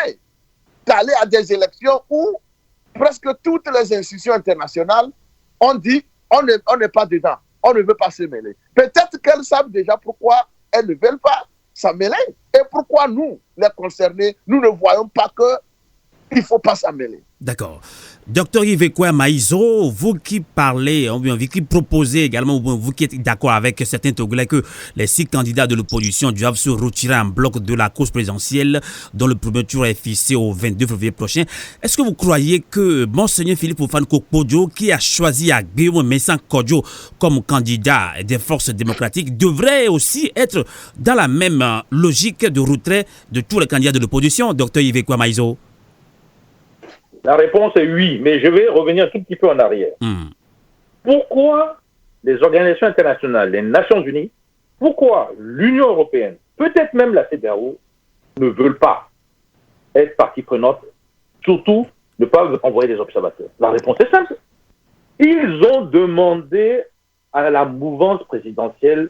d'aller à des élections où presque toutes les institutions internationales ont dit on n'est pas dedans, on ne veut pas se mêler. Peut-être qu'elles savent déjà pourquoi elles ne veulent pas s'en mêler. Et pourquoi nous, les concernés, nous ne voyons pas qu'il ne faut pas s'en mêler. D'accord. Docteur Yves Kwame-Maïzo, vous qui parlez, ou bien vous qui proposez également, vous qui êtes d'accord avec certains Togolais que les 6 candidats de l'opposition doivent se retirer en bloc de la course présidentielle dont le premier tour est fixé au 22 février prochain, est-ce que vous croyez que Monseigneur Philippe Oufane-Kokpodjo, qui a choisi à Guillaume Messan Kodjo comme candidat des forces démocratiques, devrait aussi être dans la même logique de retrait de tous les candidats de l'opposition, Docteur Yves Kwame-Maïzo? La réponse est oui, mais je vais revenir un tout petit peu en arrière. Pourquoi les organisations internationales, les Nations Unies, pourquoi l'Union européenne, peut-être même la CEDEAO, ne veulent pas être partie prenante, surtout ne pas envoyer des observateurs? La réponse est simple. Ils ont demandé à la mouvance présidentielle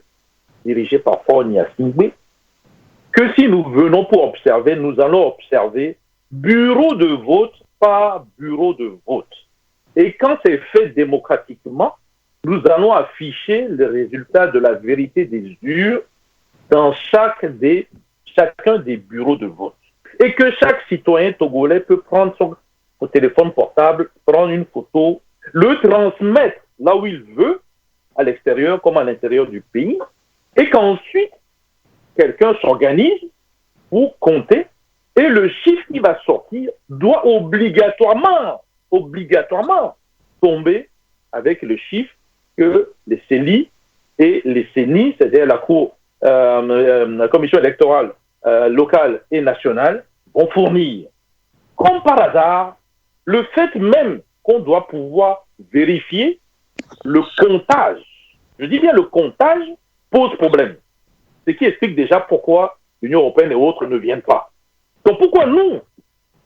dirigée par Faure Gnassingbé que si nous venons pour observer, nous allons observer bureau de vote par bureau de vote. Et quand c'est fait démocratiquement, nous allons afficher les résultats de la vérité des urnes dans chacun des bureaux de vote. Et que chaque citoyen togolais peut prendre son téléphone portable, prendre une photo, le transmettre là où il veut, à l'extérieur comme à l'intérieur du pays, et qu'ensuite, quelqu'un s'organise pour compter. Et le chiffre qui va sortir doit obligatoirement tomber avec le chiffre que les CELI et les CENI, c'est-à-dire la commission électorale locale et nationale, vont fournir. Comme par hasard, le fait même qu'on doit pouvoir vérifier le comptage, je dis bien le comptage, pose problème. Ce qui explique déjà pourquoi l'Union européenne et autres ne viennent pas. Donc pourquoi nous,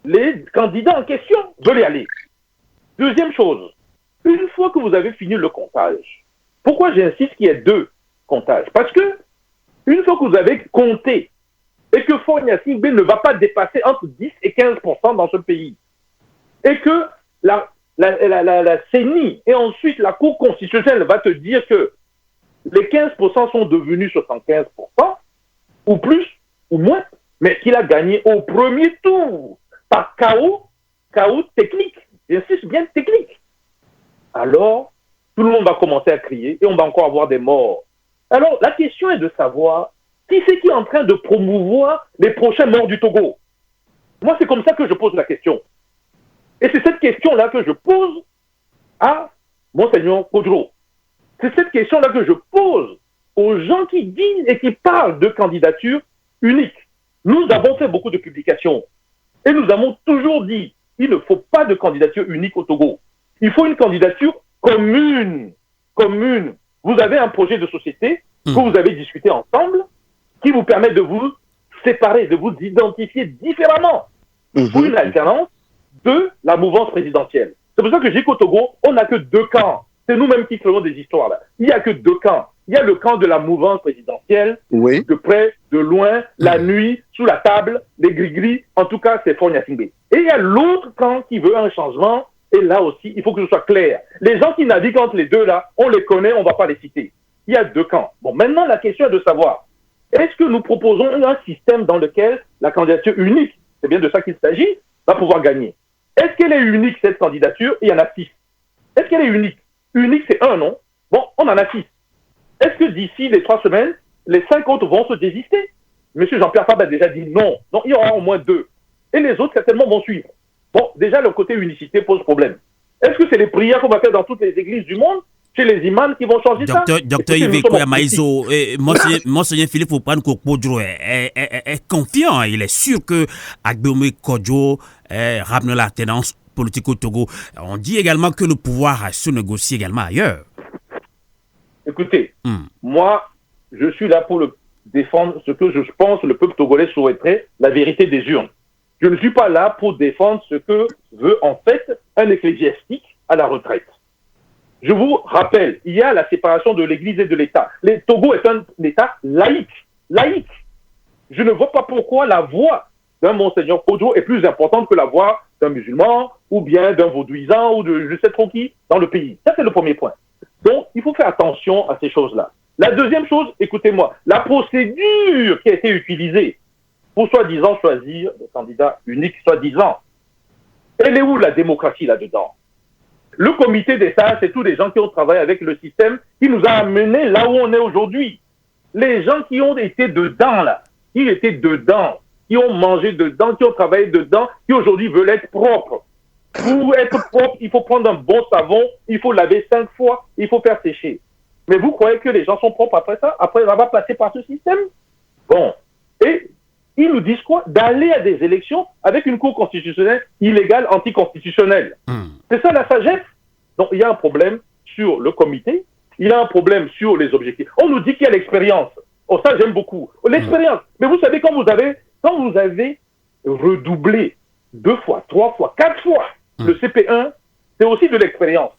les candidats en question, veulent y aller? Deuxième chose, une fois que vous avez fini le comptage, pourquoi j'insiste qu'il y ait 2 comptages? Parce que une fois que vous avez compté et que Faure Gnassingbé ne va pas dépasser entre 10 et 15% dans ce pays, et que la CENI et ensuite la Cour constitutionnelle va te dire que les 15% sont devenus 75%, ou plus, ou moins, mais qu'il a gagné au premier tour par chaos technique. j'insiste bien technique, alors tout le monde va commencer à crier et on va encore avoir des morts. Alors la question est de savoir qui c'est qui est en train de promouvoir les prochains morts du Togo. Moi, c'est comme ça que je pose la question. Et c'est cette question-là que je pose à Monseigneur Kodjo. C'est cette question-là que je pose aux gens qui disent et qui parlent de candidature unique. Nous avons fait beaucoup de publications et nous avons toujours dit qu'il ne faut pas de candidature unique au Togo. Il faut une candidature commune. Commune. Vous avez un projet de société que vous avez discuté ensemble qui vous permet de vous séparer, de vous identifier différemment pour une alternance de la mouvance présidentielle. C'est pour ça que je dis qu'au Togo, on n'a que deux camps. C'est nous-mêmes qui créons des histoires là. Il n'y a que deux camps. Il y a le camp de la mouvance présidentielle, de près, de loin, la nuit, sous la table, les gris-gris, en tout cas, c'est Faure Gnassingbé. Et il y a l'autre camp qui veut un changement, et là aussi, il faut que ce soit clair. Les gens qui naviguent entre les deux là, on les connaît, on ne va pas les citer. Il y a deux camps. Bon, maintenant, la question est de savoir, est-ce que nous proposons un système dans lequel la candidature unique, c'est bien de ça qu'il s'agit, va pouvoir gagner? Est-ce qu'elle est unique, cette candidature? Il y en a 6. Est-ce qu'elle est unique? Unique, c'est un, non? Bon, on en a 6. Est-ce que d'ici les 3 semaines, les 5 autres vont se désister? Monsieur Jean-Pierre Fabre a déjà dit non. Donc, il y aura au moins 2. Et les autres, certainement, vont suivre. Bon, déjà, le côté unicité pose problème. Est-ce que c'est les prières qu'on va faire dans toutes les églises du monde, chez les imams, qui vont changer ça? Docteur Yves Maïso, Monseigneur Philippe Opan Kodjo est confiant. Il est sûr que Agbeoumé Kodjo ramène la tendance politique au Togo. On dit également que le pouvoir se négocie également ailleurs. Écoutez, moi, je suis là pour défendre ce que je pense le peuple togolais souhaiterait, la vérité des urnes. Je ne suis pas là pour défendre ce que veut en fait un ecclésiastique à la retraite. Je vous rappelle, il y a la séparation de l'Église et de l'État. Le Togo est un État laïque. Laïque. Je ne vois pas pourquoi la voix d'un Monseigneur Kodjo est plus importante que la voix d'un musulman ou bien d'un vaudouisant ou de je sais trop qui dans le pays. Ça, c'est le premier point. Donc, il faut faire attention à ces choses-là. La deuxième chose, écoutez-moi, la procédure qui a été utilisée pour soi-disant choisir le candidat unique, soi-disant, elle est où la démocratie là-dedans? Le comité des sages, c'est tous les gens qui ont travaillé avec le système qui nous a amenés là où on est aujourd'hui. Les gens qui ont été dedans, là, qui étaient dedans, qui ont mangé dedans, qui ont travaillé dedans, qui aujourd'hui veulent être propres. Pour être propre, il faut prendre un bon savon, il faut laver 5 fois, il faut faire sécher. Mais vous croyez que les gens sont propres après ça? Après avoir passé par ce système? Bon. Et ils nous disent quoi? D'aller à des élections avec une cour constitutionnelle illégale, anticonstitutionnelle. C'est ça la sagesse? Donc il y a un problème sur le comité, il y a un problème sur les objectifs. On nous dit qu'il y a l'expérience. Oh, ça j'aime beaucoup. L'expérience. Mais vous savez, quand vous avez redoublé 2 fois, 3 fois, 4 fois le CP1, c'est aussi de l'expérience.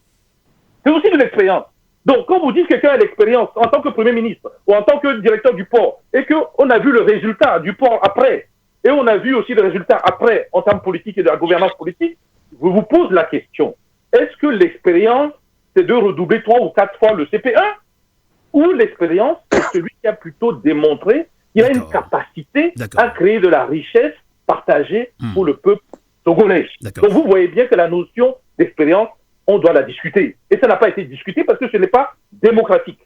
C'est aussi de l'expérience. Donc, quand vous dites que quelqu'un a l'expérience en tant que Premier ministre ou en tant que directeur du port et qu'on a vu le résultat du port après, et on a vu aussi le résultat après en termes politiques et de la gouvernance politique, je vous pose la question. Est-ce que l'expérience, c'est de redoubler 3 ou 4 fois le CP1 ou l'expérience, c'est celui qui a plutôt démontré qu'il a une capacité à créer de la richesse partagée pour le peuple togolais. Donc, vous voyez bien que la notion d'expérience, on doit la discuter. Et ça n'a pas été discuté parce que ce n'est pas démocratique.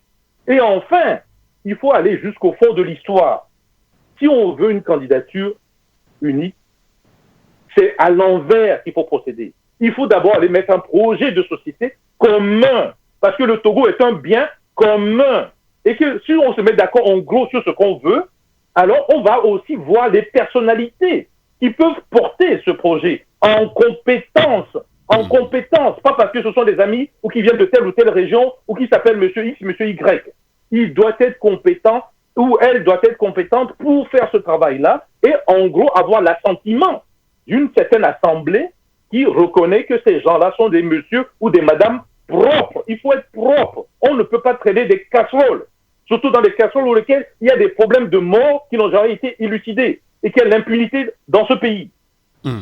Et enfin, il faut aller jusqu'au fond de l'histoire. Si on veut une candidature unique, c'est à l'envers qu'il faut procéder. Il faut d'abord aller mettre un projet de société commun. Parce que le Togo est un bien commun. Et que si on se met d'accord en gros sur ce qu'on veut, alors on va aussi voir les personnalités qui peuvent porter ce projet en compétence. En compétence, pas parce que ce sont des amis ou qui viennent de telle ou telle région ou qui s'appellent Monsieur X, Monsieur Y. Il doit être compétent ou elle doit être compétente pour faire ce travail-là et en gros avoir l'assentiment d'une certaine assemblée qui reconnaît que ces gens-là sont des messieurs ou des madames propres. Il faut être propre. On ne peut pas traîner des casseroles, surtout dans des casseroles où lesquelles il y a des problèmes de mort qui n'ont jamais été élucidés et qu'il y a l'impunité dans ce pays.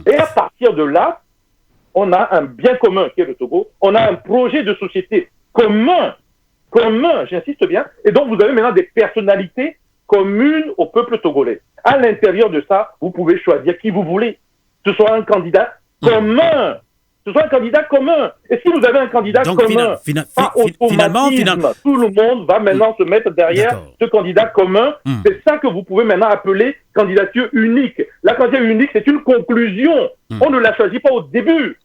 Et à partir de là, on a un bien commun qui est le Togo, on a un projet de société commun, j'insiste bien, et donc vous avez maintenant des personnalités communes au peuple togolais. À l'intérieur de ça, vous pouvez choisir qui vous voulez. Ce soit un candidat commun, ce soit un candidat commun. Et si vous avez un candidat commun, par automatisme, tout le monde va maintenant se mettre derrière ce candidat commun. C'est ça que vous pouvez maintenant appeler candidature unique. La candidature unique, c'est une conclusion. On ne la choisit pas au début.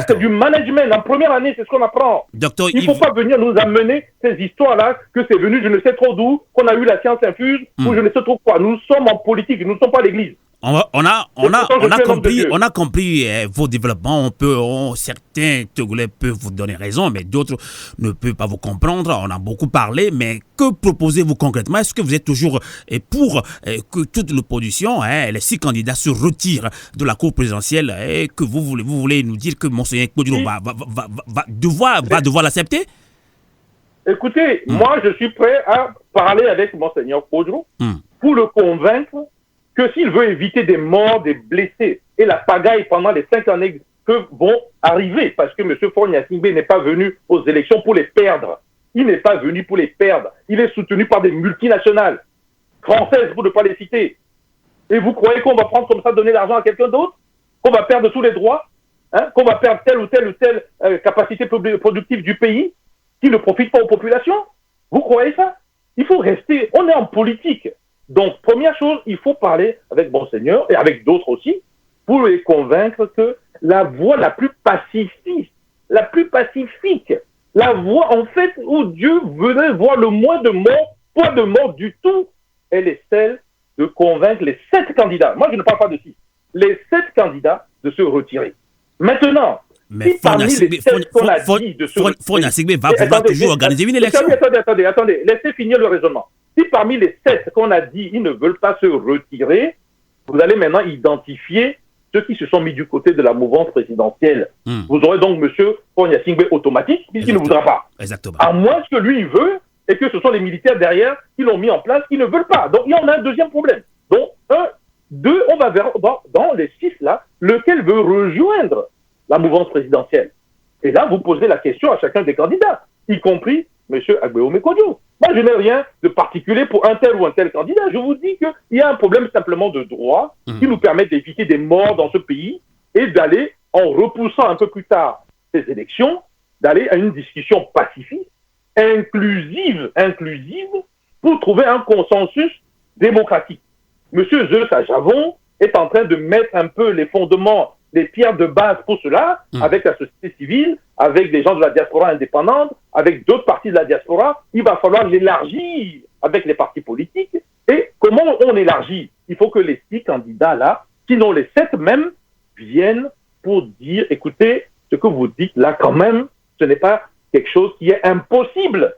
C'est du management. En première année, c'est ce qu'on apprend. Il ne faut pas venir nous amener ces histoires-là, que c'est venu je ne sais trop d'où, qu'on a eu la science infuse, ou je ne sais trop quoi. Nous sommes en politique, nous ne sommes pas l'église. On a compris vos développements. Certains Togolais peuvent vous donner raison, mais d'autres ne peuvent pas vous comprendre. On a beaucoup parlé, mais que proposez-vous concrètement? Est-ce que vous êtes toujours pour que toute l'opposition, les 6 candidats se retirent de la cour présidentielle et que vous voulez nous dire que Monseigneur Kodjo va devoir l'accepter? Écoutez, moi je suis prêt à parler avec Monseigneur Kodjo pour le convaincre que s'il veut éviter des morts, des blessés et la pagaille pendant les 5 années que vont arriver, parce que M. Faure Gnassingbé n'est pas venu aux élections pour les perdre. Il n'est pas venu pour les perdre. Il est soutenu par des multinationales françaises, pour ne pas les citer. Et vous croyez qu'on va prendre comme ça, donner l'argent à quelqu'un d'autre? Qu'on va perdre tous les droits? Qu'on va perdre telle ou telle capacité productive du pays qui ne profite pas aux populations? Vous croyez ça? Il faut rester. On est en politique. Donc, première chose, il faut parler avec Monseigneur et avec d'autres aussi pour les convaincre que la voie la plus pacifique, la voie en fait où Dieu venait voir le moins de morts, pas de morts du tout, elle est celle de convaincre les 7 candidats. Moi, je ne parle pas de 6. Les 7 candidats de se retirer. Maintenant, mais si parmi les 7 qu'on a dit de se retirer... Faure Gnassingbé va pouvoir toujours organiser une élection. Attendez, laissez finir le raisonnement. Si parmi les 7 qu'on a dit, ils ne veulent pas se retirer, vous allez maintenant identifier ceux qui se sont mis du côté de la mouvance présidentielle. Vous aurez donc M. Faure Gnassingbé automatique, puisqu'il ne voudra pas. Exactement. À moins que lui, il veut, et que ce sont les militaires derrière qui l'ont mis en place, qui ne veulent pas. Donc, il y en a un deuxième problème. Donc, 2, on va vers, dans les 6 là, lequel veut rejoindre la mouvance présidentielle. Et là, vous posez la question à chacun des candidats, y compris M. Agbeome Kodjo. Moi, je n'ai rien de particulier pour un tel ou un tel candidat. Je vous dis qu'il y a un problème simplement de droit qui nous permet d'éviter des morts dans ce pays et d'aller, en repoussant un peu plus tard ces élections, d'aller à une discussion pacifique, inclusive, pour trouver un consensus démocratique. M. Zeus à Javon est en train de mettre un peu les fondements, les pierres de base pour cela, avec la société civile, avec des gens de la diaspora indépendante, avec d'autres partis de la diaspora. Il va falloir l'élargir avec les partis politiques. Et comment on élargit? Il faut que les 6 candidats-là, sinon les 7 même, viennent pour dire, écoutez, ce que vous dites là, quand même, ce n'est pas quelque chose qui est impossible.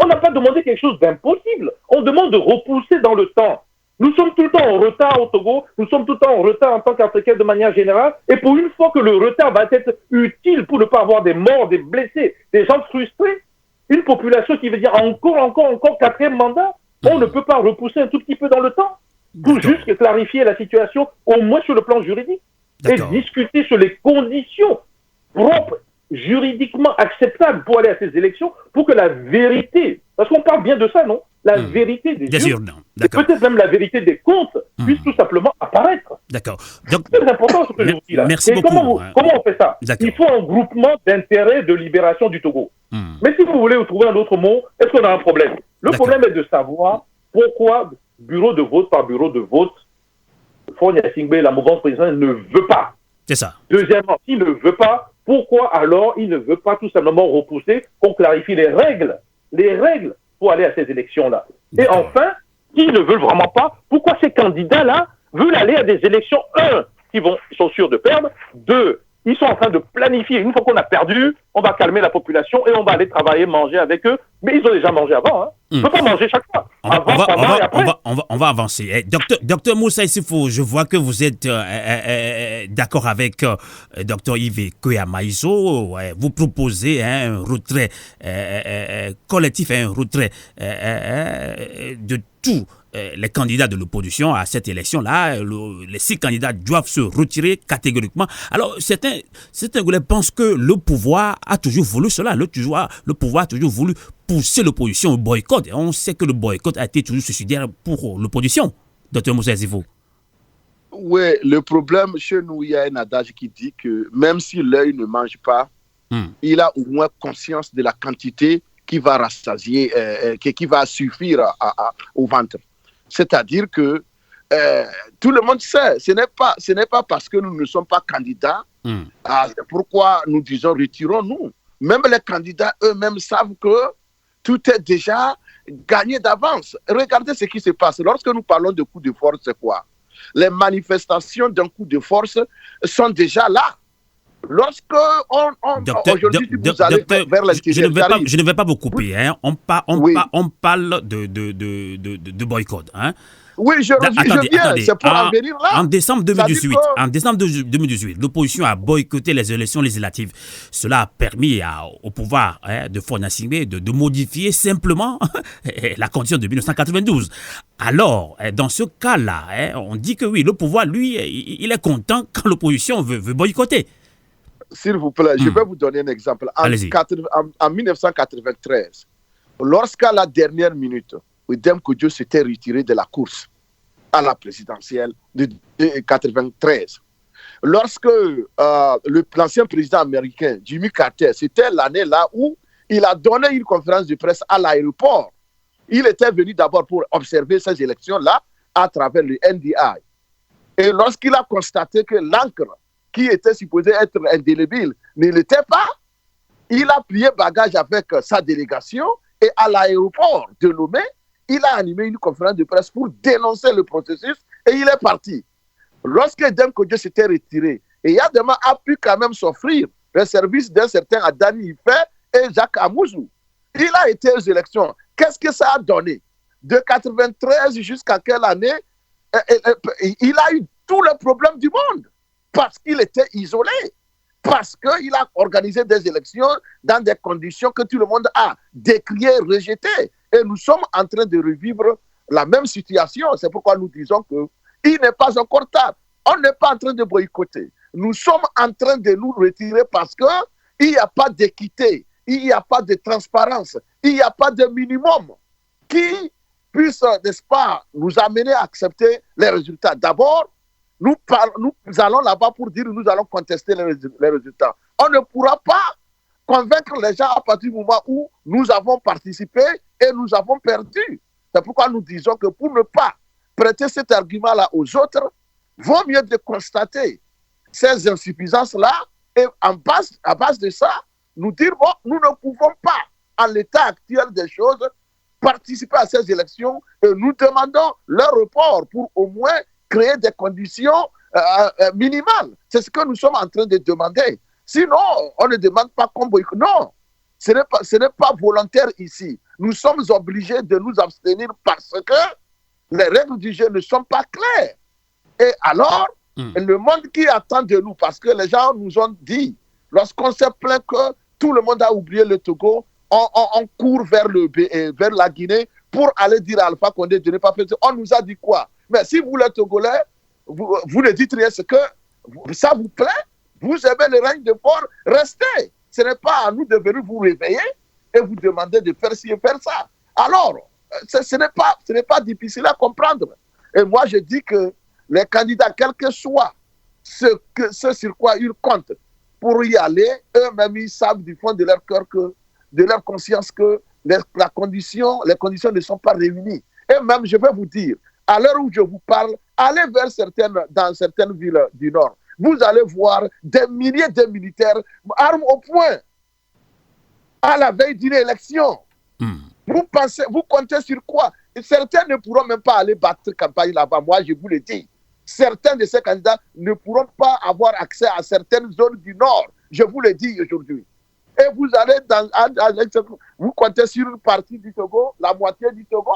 On n'a pas demandé quelque chose d'impossible. On demande de repousser dans le temps. Nous sommes tout le temps en retard au Togo, nous sommes tout le temps en retard en tant qu'Africains de manière générale, et pour une fois que le retard va être utile pour ne pas avoir des morts, des blessés, des gens frustrés, une population qui veut dire encore, 4e mandat, on ne peut pas repousser un tout petit peu dans le temps pour juste clarifier la situation, au moins sur le plan juridique, et discuter sur les conditions propres, juridiquement acceptables pour aller à ces élections, pour que la vérité, parce qu'on parle bien de ça, non? La vérité des yeux, peut-être même la vérité des comptes, puisse tout simplement apparaître. D'accord. C'est très important ce que je vous dis là. Merci beaucoup. Comment on fait ça? Il faut un groupement d'intérêt de libération du Togo. Mais si vous voulez trouver un autre mot, est-ce qu'on a un problème? Le problème est de savoir pourquoi, bureau de vote par bureau de vote, Faure Gnassingbé, la mouvance présidentielle, ne veut pas. C'est ça. Deuxièmement, s'il ne veut pas, pourquoi alors il ne veut pas tout simplement repousser, qu'on clarifie les règles pour aller à ces élections-là. Et enfin, s'ils ne veulent vraiment pas, pourquoi ces candidats-là veulent aller à des élections, ils sont sûrs de perdre, 2, ils sont en train de planifier, une fois qu'on a perdu, on va calmer la population et on va aller travailler, manger avec eux, mais ils ont déjà mangé avant, On ne peut pas manger chaque fois. On va avancer. Docteur Moussa Issifou, je vois que vous êtes d'accord avec Docteur Yves Koya-Maïso. Vous proposez un retrait collectif, un retrait de tous les candidats de l'opposition à cette élection-là. Les 6 candidats doivent se retirer catégoriquement. Alors, certains pensent que le pouvoir a toujours voulu cela. Le pouvoir a toujours voulu pousser l'opposition au boycott. Et on sait que le boycott a été toujours suicidaire pour l'opposition. Docteur Moussa Issifou. Oui, le problème chez nous, il y a un adage qui dit que même si l'œil ne mange pas, il a au moins conscience de la quantité qui va rassasier, qui va suffire au ventre. C'est-à-dire que tout le monde sait, ce n'est pas parce que nous ne sommes pas candidats, pourquoi nous disons retirons-nous. Même les candidats eux-mêmes savent que tout est déjà gagné d'avance. Regardez ce qui se passe. Lorsque nous parlons de coup de force, c'est quoi? Les manifestations d'un coup de force sont déjà là. Lorsque aujourd'hui, vous allez vers l'intérieur, je ne vais pas vous couper. Hein. On parle de boycott. Hein. Oui, je viens, c'est pour en venir là. En décembre 2018, l'opposition a boycotté les élections législatives. Cela a permis au pouvoir de Faure Gnassingbé de modifier simplement la condition de 1992. Alors, dans ce cas-là, on dit que oui, le pouvoir, lui, il est content quand l'opposition veut boycotter. S'il vous plaît, je vais vous donner un exemple. En 1993, lorsqu'à la dernière minute, Ouidem Kodjo s'était retiré de la course à la présidentielle de 1993. Lorsque l'ancien président américain, Jimmy Carter, c'était l'année là où il a donné une conférence de presse à l'aéroport. Il était venu d'abord pour observer ces élections-là à travers le NDI. Et lorsqu'il a constaté que l'encre qui était supposée être indélébile ne l'était pas, il a plié bagage avec sa délégation et à l'aéroport de Lomé, il a animé une conférence de presse pour dénoncer le processus et il est parti. Lorsque Ouidem Kodjo s'était retiré, et Yadema a pu quand même s'offrir le service d'un certain Adani Ife et Jacques Amouzou. Il a été aux élections. Qu'est-ce que ça a donné? De 1993 jusqu'à quelle année? Il a eu tous les problèmes du monde parce qu'il était isolé, parce qu'il a organisé des élections dans des conditions que tout le monde a décriées, rejetées. Et nous sommes en train de revivre la même situation. C'est pourquoi nous disons qu'il n'est pas encore tard. On n'est pas en train de boycotter. Nous sommes en train de nous retirer parce qu'il n'y a pas d'équité, il n'y a pas de transparence, il n'y a pas de minimum qui puisse, n'est-ce pas, nous amener à accepter les résultats. D'abord, nous allons là-bas pour dire que nous allons contester les résultats. On ne pourra pas convaincre les gens à partir du moment où nous avons participé et nous avons perdu. C'est pourquoi nous disons que pour ne pas prêter cet argument-là aux autres, vaut mieux de constater ces insuffisances-là et à base de ça, nous dire, bon, nous ne pouvons pas, en l'état actuel des choses, participer à ces élections et nous demandons leur report pour au moins créer des conditions minimales. C'est ce que nous sommes en train de demander. Sinon, on ne demande pas qu'on boycotte. Non, ce n'est pas volontaire ici. Nous sommes obligés de nous abstenir parce que les règles du jeu ne sont pas claires. Et alors, le monde qui attend de nous, parce que les gens nous ont dit, lorsqu'on s'est plaint que tout le monde a oublié le Togo, on court vers la Guinée pour aller dire à Alpha Condé de ne pas faire ça. On nous a dit quoi? Mais si vous, les Togolais, vous ne dites rien, c'est que ça vous plaît, vous aimez le règne de Faure, restez. Ce n'est pas à nous de venir vous réveiller et vous demander de faire ci et faire ça. Alors, ce n'est pas difficile à comprendre. Et moi, je dis que les candidats, quel que soit ce sur quoi ils comptent pour y aller, eux-mêmes, ils savent du fond de leur cœur, de leur conscience que les conditions ne sont pas réunies. Et même, je vais vous dire, à l'heure où je vous parle, allez dans certaines villes du Nord. Vous allez voir des milliers de militaires, armes au poing, à la veille d'une élection. Vous comptez sur quoi? Certains ne pourront même pas aller battre campagne là-bas. Moi, je vous le dis. Certains de ces candidats ne pourront pas avoir accès à certaines zones du Nord. Je vous le dis aujourd'hui. Et vous allez vous comptez sur une partie du Togo, la moitié du Togo,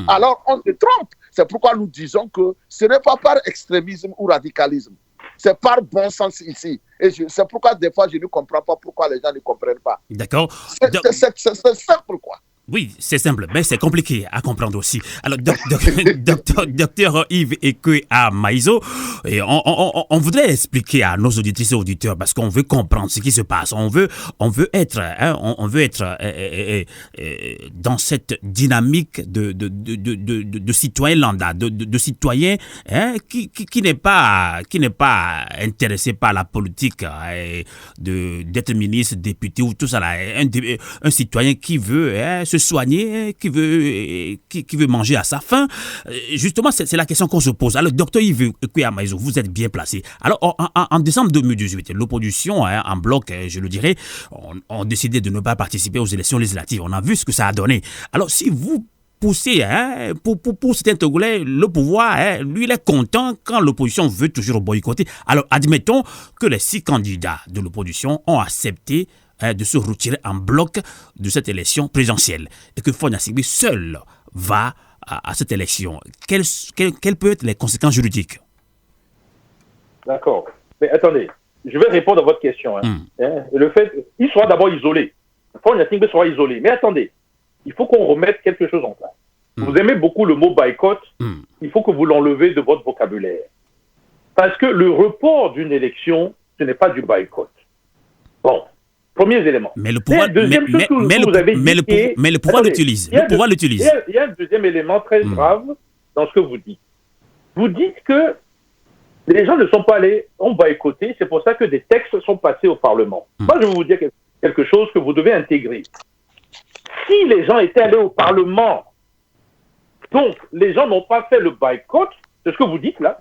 alors on se trompe. C'est pourquoi nous disons que ce n'est pas par extrémisme ou radicalisme. C'est par bon sens ici. Et c'est pourquoi des fois je ne comprends pas pourquoi les gens ne comprennent pas. D'accord. C'est simple quoi. Oui, c'est simple, mais c'est compliqué à comprendre aussi. Alors, docteur Yves Ekwe à Maïso, et on voudrait expliquer à nos auditrices et auditeurs, parce qu'on veut comprendre ce qui se passe. On veut être, dans cette dynamique de citoyen lambda, de citoyen qui n'est pas intéressé par la politique, d'être ministre, député ou tout ça là. Un citoyen qui veut se soigner, qui veut manger à sa faim. Justement, c'est la question qu'on se pose. Alors, docteur Yves Kouya-Maïso, vous êtes bien placé. Alors, en décembre 2018, l'opposition, en bloc, je le dirais, ont décidé de ne pas participer aux élections législatives. On a vu ce que ça a donné. Alors, si vous poussez, pour certains Togolais, le pouvoir, lui, il est content quand l'opposition veut toujours boycotter. Alors, admettons que les 6 candidats de l'opposition ont accepté de se retirer en bloc de cette élection présidentielle et que Faure Gnassingbé seul va à cette élection. Quelles peuvent être les conséquences juridiques? D'accord. Mais attendez, je vais répondre à votre question. Le fait, il sera d'abord isolé. Faure Gnassingbé sera isolé. Mais attendez, il faut qu'on remette quelque chose en place. Vous aimez beaucoup le mot boycott, il faut que vous l'enlevez de votre vocabulaire. Parce que le report d'une élection, ce n'est pas du boycott. Bon. Premiers éléments. Mais le pouvoir, le pouvoir l'utilise. Le pouvoir l'utilise. Il y a un deuxième élément très grave dans ce que vous dites. Vous dites que les gens ne sont pas allés, ont boycotté, c'est pour ça que des textes sont passés au Parlement. Moi, je vais vous dire quelque chose que vous devez intégrer. Si les gens étaient allés au Parlement, donc les gens n'ont pas fait le boycott, c'est ce que vous dites là,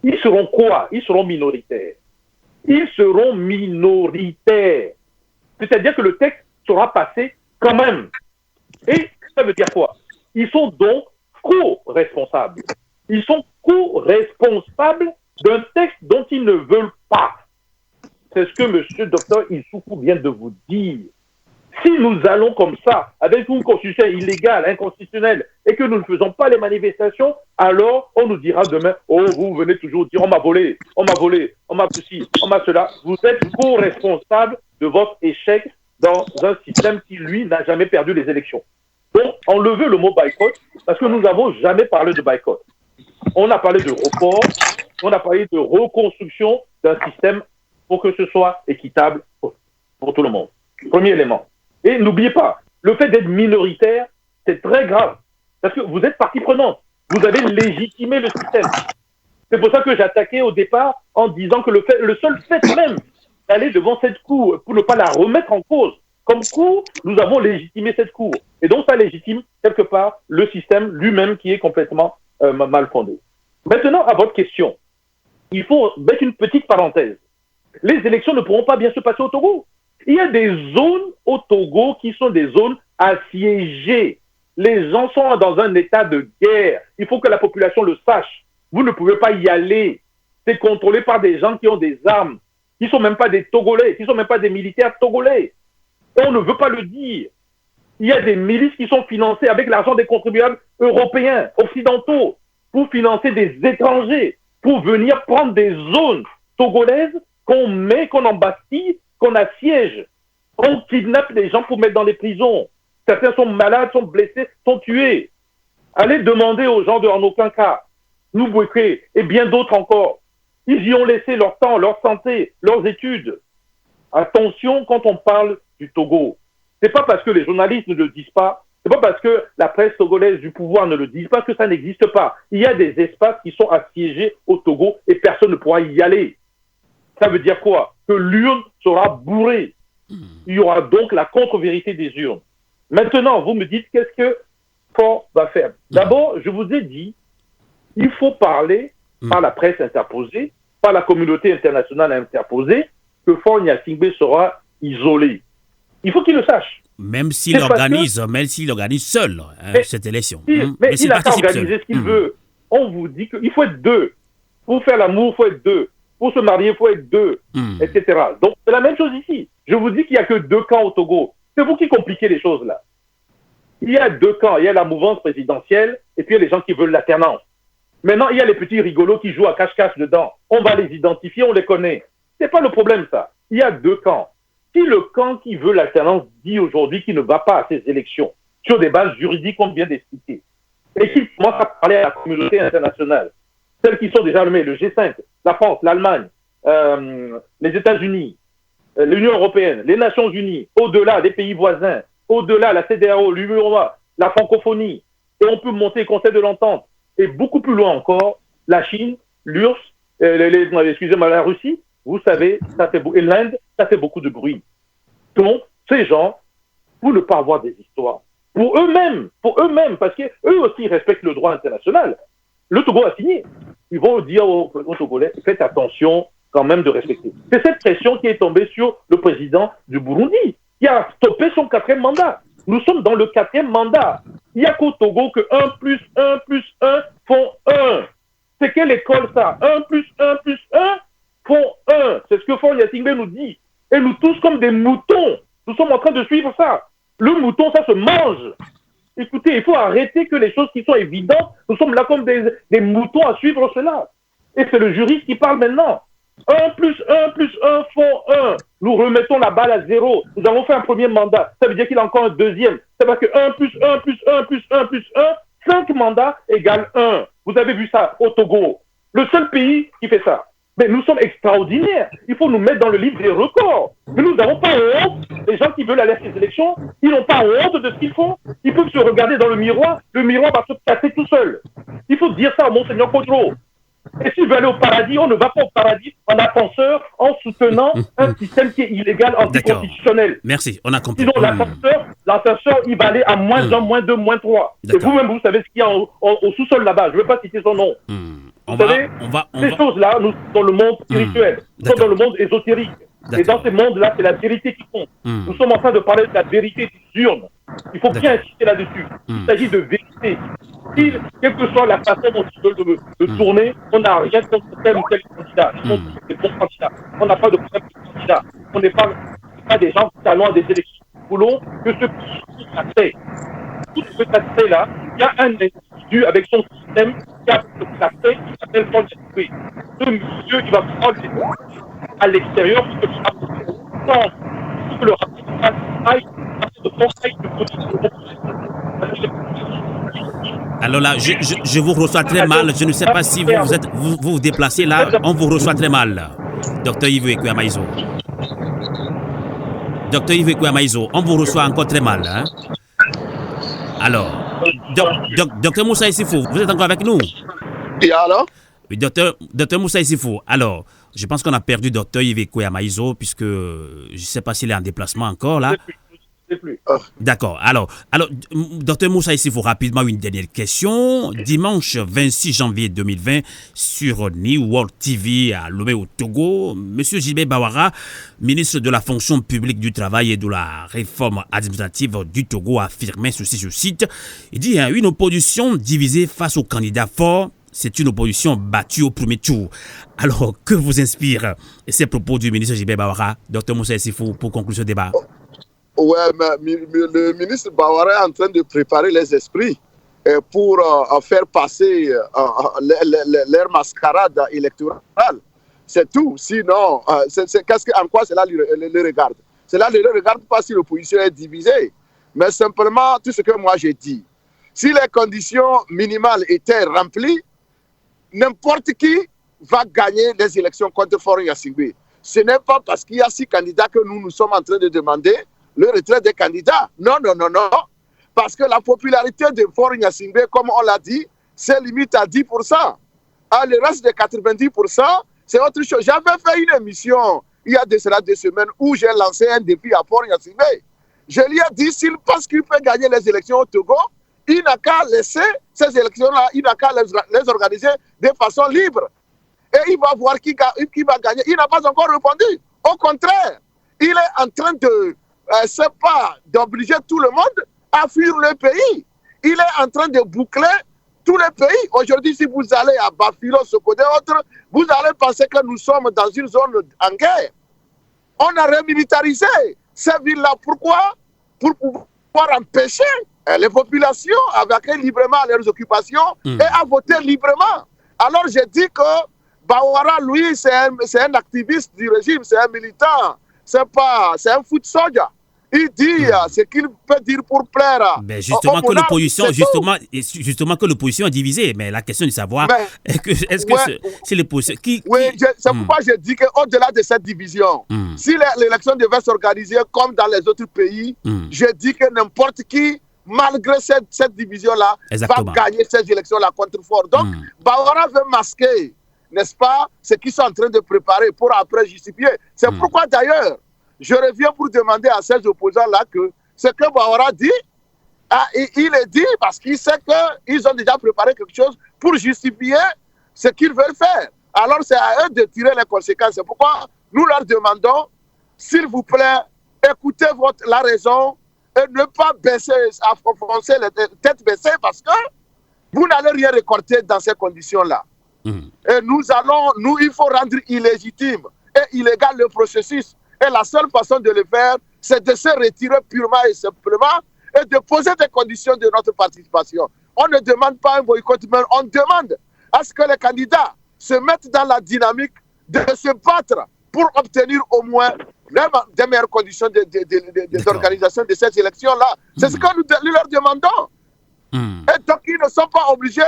ils seront quoi? Ils seront minoritaires. Ils seront minoritaires. C'est-à-dire que le texte sera passé quand même. Et ça veut dire quoi? Ils sont donc co-responsables. Ils sont co-responsables d'un texte dont ils ne veulent pas. C'est ce que M. Dr Issoufou vient de vous dire. Si nous allons comme ça, avec une constitution illégale, inconstitutionnelle, et que nous ne faisons pas les manifestations, alors on nous dira demain, oh, vous venez toujours dire, on m'a volé, on m'a ceci, on m'a cela. Vous êtes co-responsable de votre échec dans un système qui, lui, n'a jamais perdu les élections. Donc, enlevez le mot boycott, parce que nous n'avons jamais parlé de boycott. On a parlé de report, on a parlé de reconstruction d'un système pour que ce soit équitable pour tout le monde. Premier élément. Et n'oubliez pas, le fait d'être minoritaire, c'est très grave. Parce que vous êtes partie prenante. Vous avez légitimé le système. C'est pour ça que j'attaquais au départ en disant que le seul fait même d'aller devant cette cour pour ne pas la remettre en cause, comme cour, nous avons légitimé cette cour. Et donc ça légitime quelque part le système lui-même qui est complètement mal fondé. Maintenant, à votre question, il faut mettre une petite parenthèse. Les élections ne pourront pas bien se passer au Togo. Il y a des zones au Togo qui sont des zones assiégées. Les gens sont dans un état de guerre. Il faut que la population le sache. Vous ne pouvez pas y aller. C'est contrôlé par des gens qui ont des armes, qui ne sont même pas des Togolais, qui ne sont même pas des militaires togolais. Et on ne veut pas le dire. Il y a des milices qui sont financées avec l'argent des contribuables européens, occidentaux, pour financer des étrangers, pour venir prendre des zones togolaises qu'on embastille, qu'on assiège. On kidnappe les gens pour mettre dans les prisons. Certains sont malades, sont blessés, sont tués. Allez demander aux gens de En Aucun Cas, Noubouéké et bien d'autres encore. Ils y ont laissé leur temps, leur santé, leurs études. Attention quand on parle du Togo. C'est pas parce que les journalistes ne le disent pas, c'est pas parce que la presse togolaise du pouvoir ne le dit pas que ça n'existe pas. Il y a des espaces qui sont assiégés au Togo et personne ne pourra y aller. Ça veut dire quoi? Que l'urne sera bourrée. Il y aura donc la contre-vérité des urnes. Maintenant, vous me dites qu'est-ce que Faure va faire. D'abord, je vous ai dit, il faut parler par la presse interposée, par la communauté internationale interposée, que Faure Gnassingbé sera isolé. Il faut qu'il le sache. Même s'il organise seul cette élection. Mais il n'a pas organisé ce qu'il veut. On vous dit qu'il faut être deux. Pour faire l'amour, il faut être deux. Pour se marier, il faut être deux, etc. Donc, c'est la même chose ici. Je vous dis qu'il n'y a que 2 camps au Togo. C'est vous qui compliquez les choses, là. Il y a 2 camps. Il y a la mouvance présidentielle et puis il y a les gens qui veulent l'alternance. Maintenant, il y a les petits rigolos qui jouent à cache-cache dedans. On va les identifier, on les connaît. C'est pas le problème, ça. Il y a 2 camps. Si le camp qui veut l'alternance dit aujourd'hui qu'il ne va pas à ces élections, sur des bases juridiques qu'on vient d'expliquer, et qu'il commence à parler à la communauté internationale, celles qui sont déjà armées, le G5, la France, l'Allemagne, les États-Unis, l'Union européenne, les Nations unies, au-delà des pays voisins, au-delà la CEDEAO, l'UEMOA, la francophonie, et on peut monter le Conseil de l'entente, et beaucoup plus loin encore, la Chine, l'URSS, excusez-moi, la Russie, vous savez, et l'Inde, ça fait beaucoup de bruit. Donc, ces gens, pour ne pas avoir des histoires, pour eux-mêmes, parce qu'eux aussi respectent le droit international, le Togo a signé. Ils vont dire aux Togolais, faites attention quand même de respecter. C'est cette pression qui est tombée sur le président du Burundi, qui a stoppé son 4e mandat. Nous sommes dans le 4e mandat. Il n'y a qu'au Togo que 1 plus 1 plus 1 font 1. C'est quelle école ça? 1 plus 1 plus 1 font 1. C'est ce que Faure Gnassingbé nous dit. Et nous tous comme des moutons, nous sommes en train de suivre ça. Le mouton, ça se mange. Écoutez, il faut arrêter que les choses qui sont évidentes, nous sommes là comme des moutons à suivre cela. Et c'est le juriste qui parle maintenant. 1 plus 1 plus 1 font 1. Nous remettons la balle à 0. Nous avons fait un premier mandat. Ça veut dire qu'il y a encore un deuxième. C'est parce que 1 plus 1 plus 1 plus 1 plus 1, 5 mandats égale 1. Vous avez vu ça au Togo. Le seul pays qui fait ça. Mais nous sommes extraordinaires. Il faut nous mettre dans le livre des records. Mais nous n'avons pas honte. Les gens qui veulent aller à ces élections, ils n'ont pas honte de ce qu'ils font. Ils peuvent se regarder dans le miroir. Le miroir va se casser tout seul. Il faut dire ça à Monseigneur Kodro. Et s'il veut aller au paradis, on ne va pas au paradis en ascenseur, en soutenant un système qui est illégal, anticonstitutionnel. Merci, on a compris. Sinon, l'ascenseur, il va aller à -1, -2, -3. Et vous-même, vous savez ce qu'il y a au sous-sol là-bas. Je ne veux pas citer son nom. Vous savez, ces choses-là, nous sommes dans le monde spirituel, nous sommes dans le monde ésotérique. Et dans ces mondes-là, c'est la vérité qui compte. Nous sommes en train de parler de la vérité des urnes. Il faut bien insister là-dessus. Il s'agit de vérité. Quelle que soit la façon dont ils veulent de tourner, on n'a rien contre tel ou tel candidat. Ils sont des bons candidats. On n'a pas de problème de candidat. On n'est pas des gens qui allons à des élections. Nous voulons que ce pays trouve la paix. Tout cet aspect-là, il y a un individu avec son système qui a la paix qui s'appelle Faure Gnassingbé. Ce monsieur, il va prendre les à l'extérieur pour que le rapport aille de conseil de politique. Alors là, je vous reçois très mal. Je ne sais pas si vous vous déplacez là. On vous reçoit très mal. Docteur Yves Ekwia-Maïzo. Docteur Yves Ekwia-Maïzo, on vous reçoit encore très mal. Hein? Alors, docteur Moussa Issifou, vous êtes encore avec nous? Et alors? Oui, docteur Moussa Issifou. Alors, je pense qu'on a perdu docteur Yves Ekwia-Maïzo puisque je ne sais pas s'il est en déplacement encore là. Plus. D'accord. Alors, docteur Moussa Issifou, rapidement une dernière question. Dimanche 26 janvier 2020, sur New World TV à Lomé au Togo, M. Gilbert Bawara, ministre de la fonction publique du travail et de la réforme administrative du Togo, a affirmé ceci, je cite, il dit une opposition divisée face au candidat fort. C'est une opposition battue au premier tour. Alors, que vous inspirent ces propos du ministre Gilbert Bawara, docteur Moussa Issifou, pour conclure ce débat? Ouais, mais le ministre Bawara est en train de préparer les esprits pour faire passer leur mascarade électorale. C'est tout. Sinon, en quoi cela le regarde? Cela ne le regarde pas si l'opposition est divisée. Mais simplement, tout ce que moi j'ai dit. Si les conditions minimales étaient remplies, n'importe qui va gagner les élections contre Faure Gnassingbé. Ce n'est pas parce qu'il y a 6 candidats que nous sommes en train de demander le retrait des candidats. Non. Parce que la popularité de Faure Gnassingbé, comme on l'a dit, c'est limite à 10%. Le reste de 90%, c'est autre chose. J'avais fait une émission il y a de cela 2 semaines où j'ai lancé un défi à Faure Gnassingbé. Je lui ai dit, s'il pense qu'il peut gagner les élections au Togo, il n'a qu'à laisser ces élections-là, il n'a qu'à les organiser de façon libre. Et il va voir qui va gagner. Il n'a pas encore répondu. Au contraire, il est en train de, c'est pas d'obliger tout le monde à fuir le pays. Il est en train de boucler tous les pays. Aujourd'hui, si vous allez à Bafilo, Sokodé, autres, vous allez penser que nous sommes dans une zone en guerre. On a remilitarisé ces villes-là. Pourquoi? Pour pouvoir empêcher les populations à vaquer librement à leurs occupations et à voter librement. Alors j'ai dit que Bawara, lui, c'est un activiste du régime, c'est un militant, c'est un foot soldier. Il dit ce qu'il peut dire pour plaire. Mais justement que l'opposition, justement que l'opposition est divisée. Mais la question est de savoir est-ce que c'est l'opposition qui... Oui, c'est pourquoi je dis qu'au-delà de cette division, si l'élection devait s'organiser comme dans les autres pays, je dis que n'importe qui, malgré cette division-là, va gagner ces élections-là contre fort. Donc, Bawara veut masquer, n'est-ce pas, ce qu'ils sont en train de préparer pour après justifier. C'est pourquoi d'ailleurs, je reviens pour demander à ces opposants-là que ce que Bawara dit, il est dit parce qu'il sait qu'ils ont déjà préparé quelque chose pour justifier ce qu'ils veulent faire. Alors c'est à eux de tirer les conséquences. C'est pourquoi nous leur demandons, s'il vous plaît, écoutez la raison et ne pas baisser, foncer les têtes baissées parce que vous n'allez rien récolter dans ces conditions-là. Et il faut rendre illégitime et illégal le processus. Et la seule façon de le faire, c'est de se retirer purement et simplement et de poser des conditions de notre participation. On ne demande pas un boycott, mais on demande à ce que les candidats se mettent dans la dynamique de se battre pour obtenir au moins des meilleures conditions d'organisation de cette élection-là. C'est ce que nous leur demandons. Et donc, ils ne sont pas obligés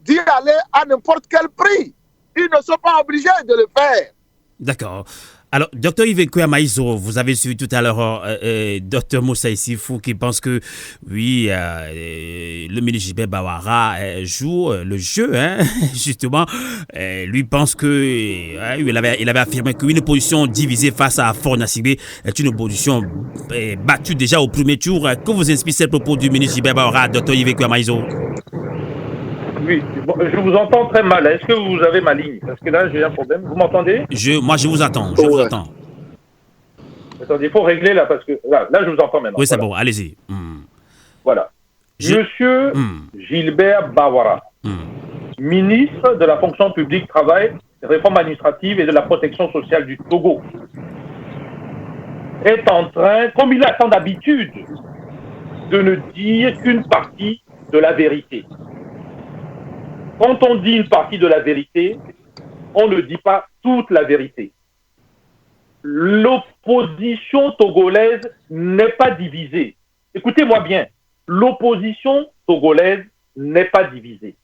d'y aller à n'importe quel prix. Ils ne sont pas obligés de le faire. D'accord. Alors, Dr Yves Kwea-Maïzo, vous avez suivi tout à l'heure Dr Moussa Issifou qui pense que, oui, le ministre Gilbert Bawara joue le jeu, hein, justement. Lui pense que, il avait affirmé qu'une opposition divisée face à Faure Gnassingbé est une opposition battue déjà au premier tour. Que vous inspire ces propos du ministre Gilbert Bawara, Dr Yves Kwea-Maïzo? Oui, bon, je vous entends très mal. Est-ce que vous avez ma ligne? Parce que là, j'ai un problème. Vous m'entendez? Moi, je vous attends. Je vous attends. Attendez, il faut régler là, parce que là je vous entends maintenant. Oui, c'est bon, allez-y. Voilà. Monsieur Gilbert Bawara, ministre de la fonction publique, travail, réforme administrative et de la protection sociale du Togo, est en train, comme il a tant d'habitude, de ne dire qu'une partie de la vérité. Quand on dit une partie de la vérité, on ne dit pas toute la vérité. L'opposition togolaise n'est pas divisée. Écoutez-moi bien, l'opposition togolaise n'est pas divisée.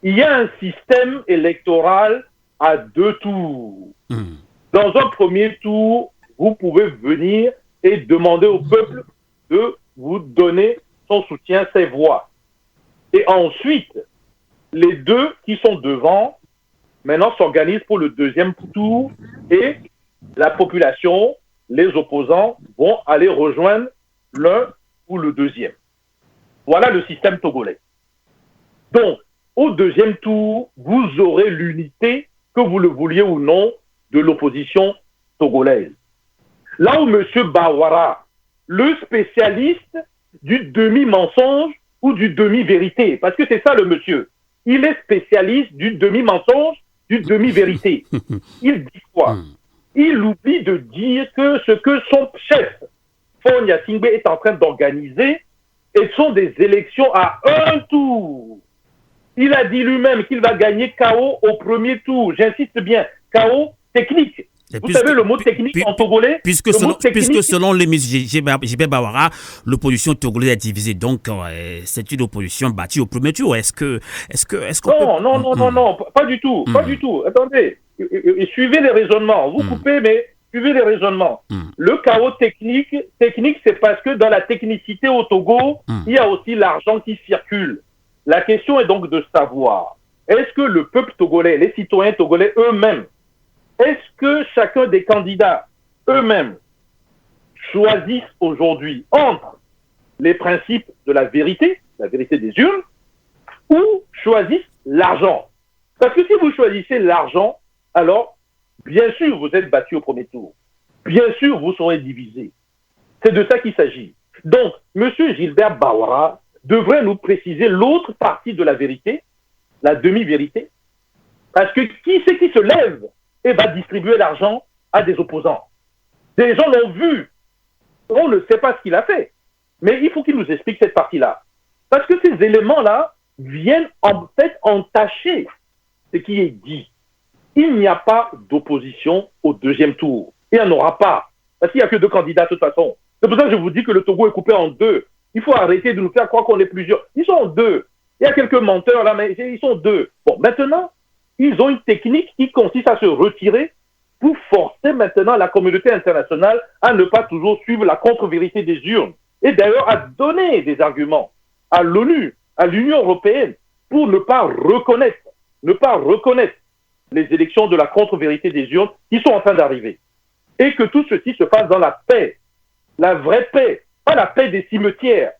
Il y a un système électoral à 2 tours. Dans un premier tour, vous pouvez venir et demander au peuple de vous donner son soutien, ses voix. Et ensuite, les deux qui sont devant, maintenant s'organisent pour le deuxième tour et la population, les opposants, vont aller rejoindre l'un ou le deuxième. Voilà le système togolais. Donc, au deuxième tour, vous aurez l'unité, que vous le vouliez ou non, de l'opposition togolaise. Là où M. Bawara, le spécialiste du demi-mensonge ou du demi-vérité, parce que c'est ça le monsieur, il est spécialiste du demi-mensonge, du demi-vérité. Il dit quoi? Il oublie de dire que ce que son chef, Faure Gnassingbé, est en train d'organiser, et sont des élections à 1 tour. Il a dit lui-même qu'il va gagner KO au premier tour. J'insiste bien, KO technique. Vous savez le mot technique en togolais? Puisque selon le ministre Gilbert Bawara, l'opposition togolaise est divisée. Donc, c'est une opposition battue au premier tour. Non, pas du tout. Pas du tout. Attendez, suivez les raisonnements. Vous coupez, mais suivez les raisonnements. Le chaos technique, c'est parce que dans la technicité au Togo, il y a aussi l'argent qui circule. La question est donc de savoir, est-ce que le peuple togolais, les citoyens togolais eux-mêmes, est-ce que chacun des candidats eux-mêmes choisissent aujourd'hui entre les principes de la vérité des urnes, ou choisissent l'argent? Parce que si vous choisissez l'argent, alors, bien sûr, vous êtes battu au premier tour. Bien sûr, vous serez divisé. C'est de ça qu'il s'agit. Donc, M. Gilbert Bawara devrait nous préciser l'autre partie de la vérité, la demi-vérité, parce que qui c'est qui se lève et va distribuer l'argent à des opposants? Des gens l'ont vu. On ne sait pas ce qu'il a fait. Mais il faut qu'il nous explique cette partie-là. Parce que ces éléments-là viennent en fait entacher ce qui est dit. Il n'y a pas d'opposition au deuxième tour. Il n'y en aura pas. Parce qu'il n'y a que 2 candidats de toute façon. C'est pour ça que je vous dis que le Togo est coupé en deux. Il faut arrêter de nous faire croire qu'on est plusieurs. Ils sont deux. Il y a quelques menteurs là, mais ils sont deux. Bon, maintenant, ils ont une technique qui consiste à se retirer pour forcer maintenant la communauté internationale à ne pas toujours suivre la contre-vérité des urnes. Et d'ailleurs à donner des arguments à l'ONU, à l'Union européenne, pour ne pas reconnaître les élections de la contre-vérité des urnes qui sont en train d'arriver. Et que tout ceci se fasse dans la paix, la vraie paix, pas la paix des cimetières,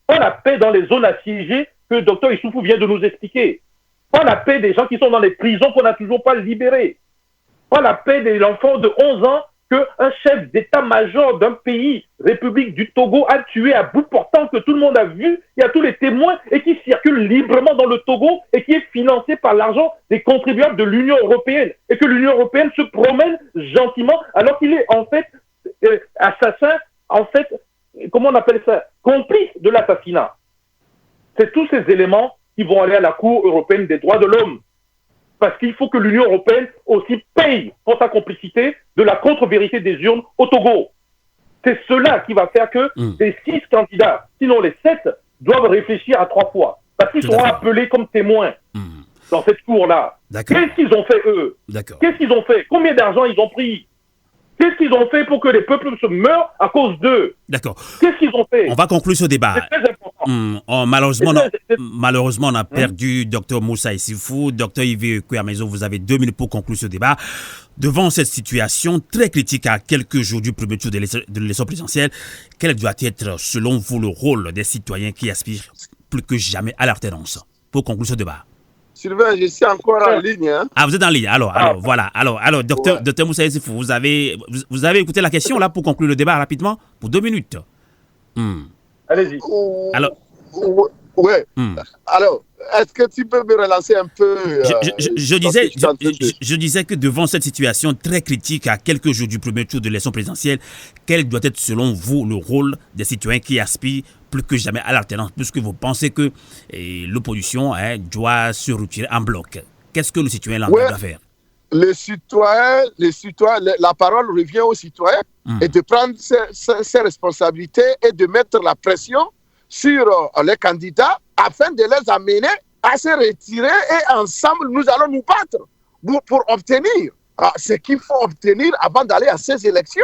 pas la paix dans les zones assiégées que le docteur Issoufou vient de nous expliquer, pas la paix des gens qui sont dans les prisons qu'on n'a toujours pas libérés, pas la paix des enfants de 11 ans qu'un chef d'état-major d'un pays, République du Togo, a tué à bout portant, que tout le monde a vu, il y a tous les témoins, et qui circule librement dans le Togo et qui est financé par l'argent des contribuables de l'Union européenne, et que l'Union européenne se promène gentiment alors qu'il est en fait assassin, en fait, comment on appelle ça, complice de l'assassinat. C'est tous ces éléments qui vont aller à la Cour européenne des droits de l'homme. Parce qu'il faut que l'Union européenne aussi paye pour sa complicité de la contre-vérité des urnes au Togo. C'est cela qui va faire que les 6 candidats, sinon les 7, doivent réfléchir à 3 fois. Parce qu'ils seront appelés comme témoins dans cette cour-là. Qu'est-ce qu'ils ont fait, eux? Qu'est-ce qu'ils ont fait? Combien d'argent ils ont pris? Qu'est-ce qu'ils ont fait pour que les peuples se meurent à cause d'eux? D'accord. Qu'est-ce qu'ils ont fait? On va conclure ce débat. C'est très important. Malheureusement, on a perdu Dr Moussa Issifou. Dr Yves Kweyamaezo, vous avez 2 minutes pour conclure ce débat. Devant cette situation très critique à quelques jours du premier tour de l'élection présidentielle, quel doit être, selon vous, le rôle des citoyens qui aspirent plus que jamais à l'alternance? Pour conclure ce débat. Sylvain, je suis encore en ligne. Hein? Ah, vous êtes en ligne. Alors, voilà. Alors, docteur Moussa Issifou, vous avez écouté la question là pour conclure le débat rapidement pour 2 minutes. Allez-y. Alors. Ouais. Alors, est-ce que tu peux me relancer un peu je disais que devant cette situation très critique à quelques jours du premier tour de l'élection présidentielle, quel doit être selon vous le rôle des citoyens qui aspirent plus que jamais à l'alternance, puisque vous pensez que l'opposition doit se retirer en bloc? Qu'est-ce que le citoyen doit faire? Les citoyens, la parole revient aux citoyens et de prendre ses responsabilités et de mettre la pression sur les candidats afin de les amener à se retirer et ensemble nous allons nous battre pour obtenir ce qu'il faut obtenir avant d'aller à ces élections.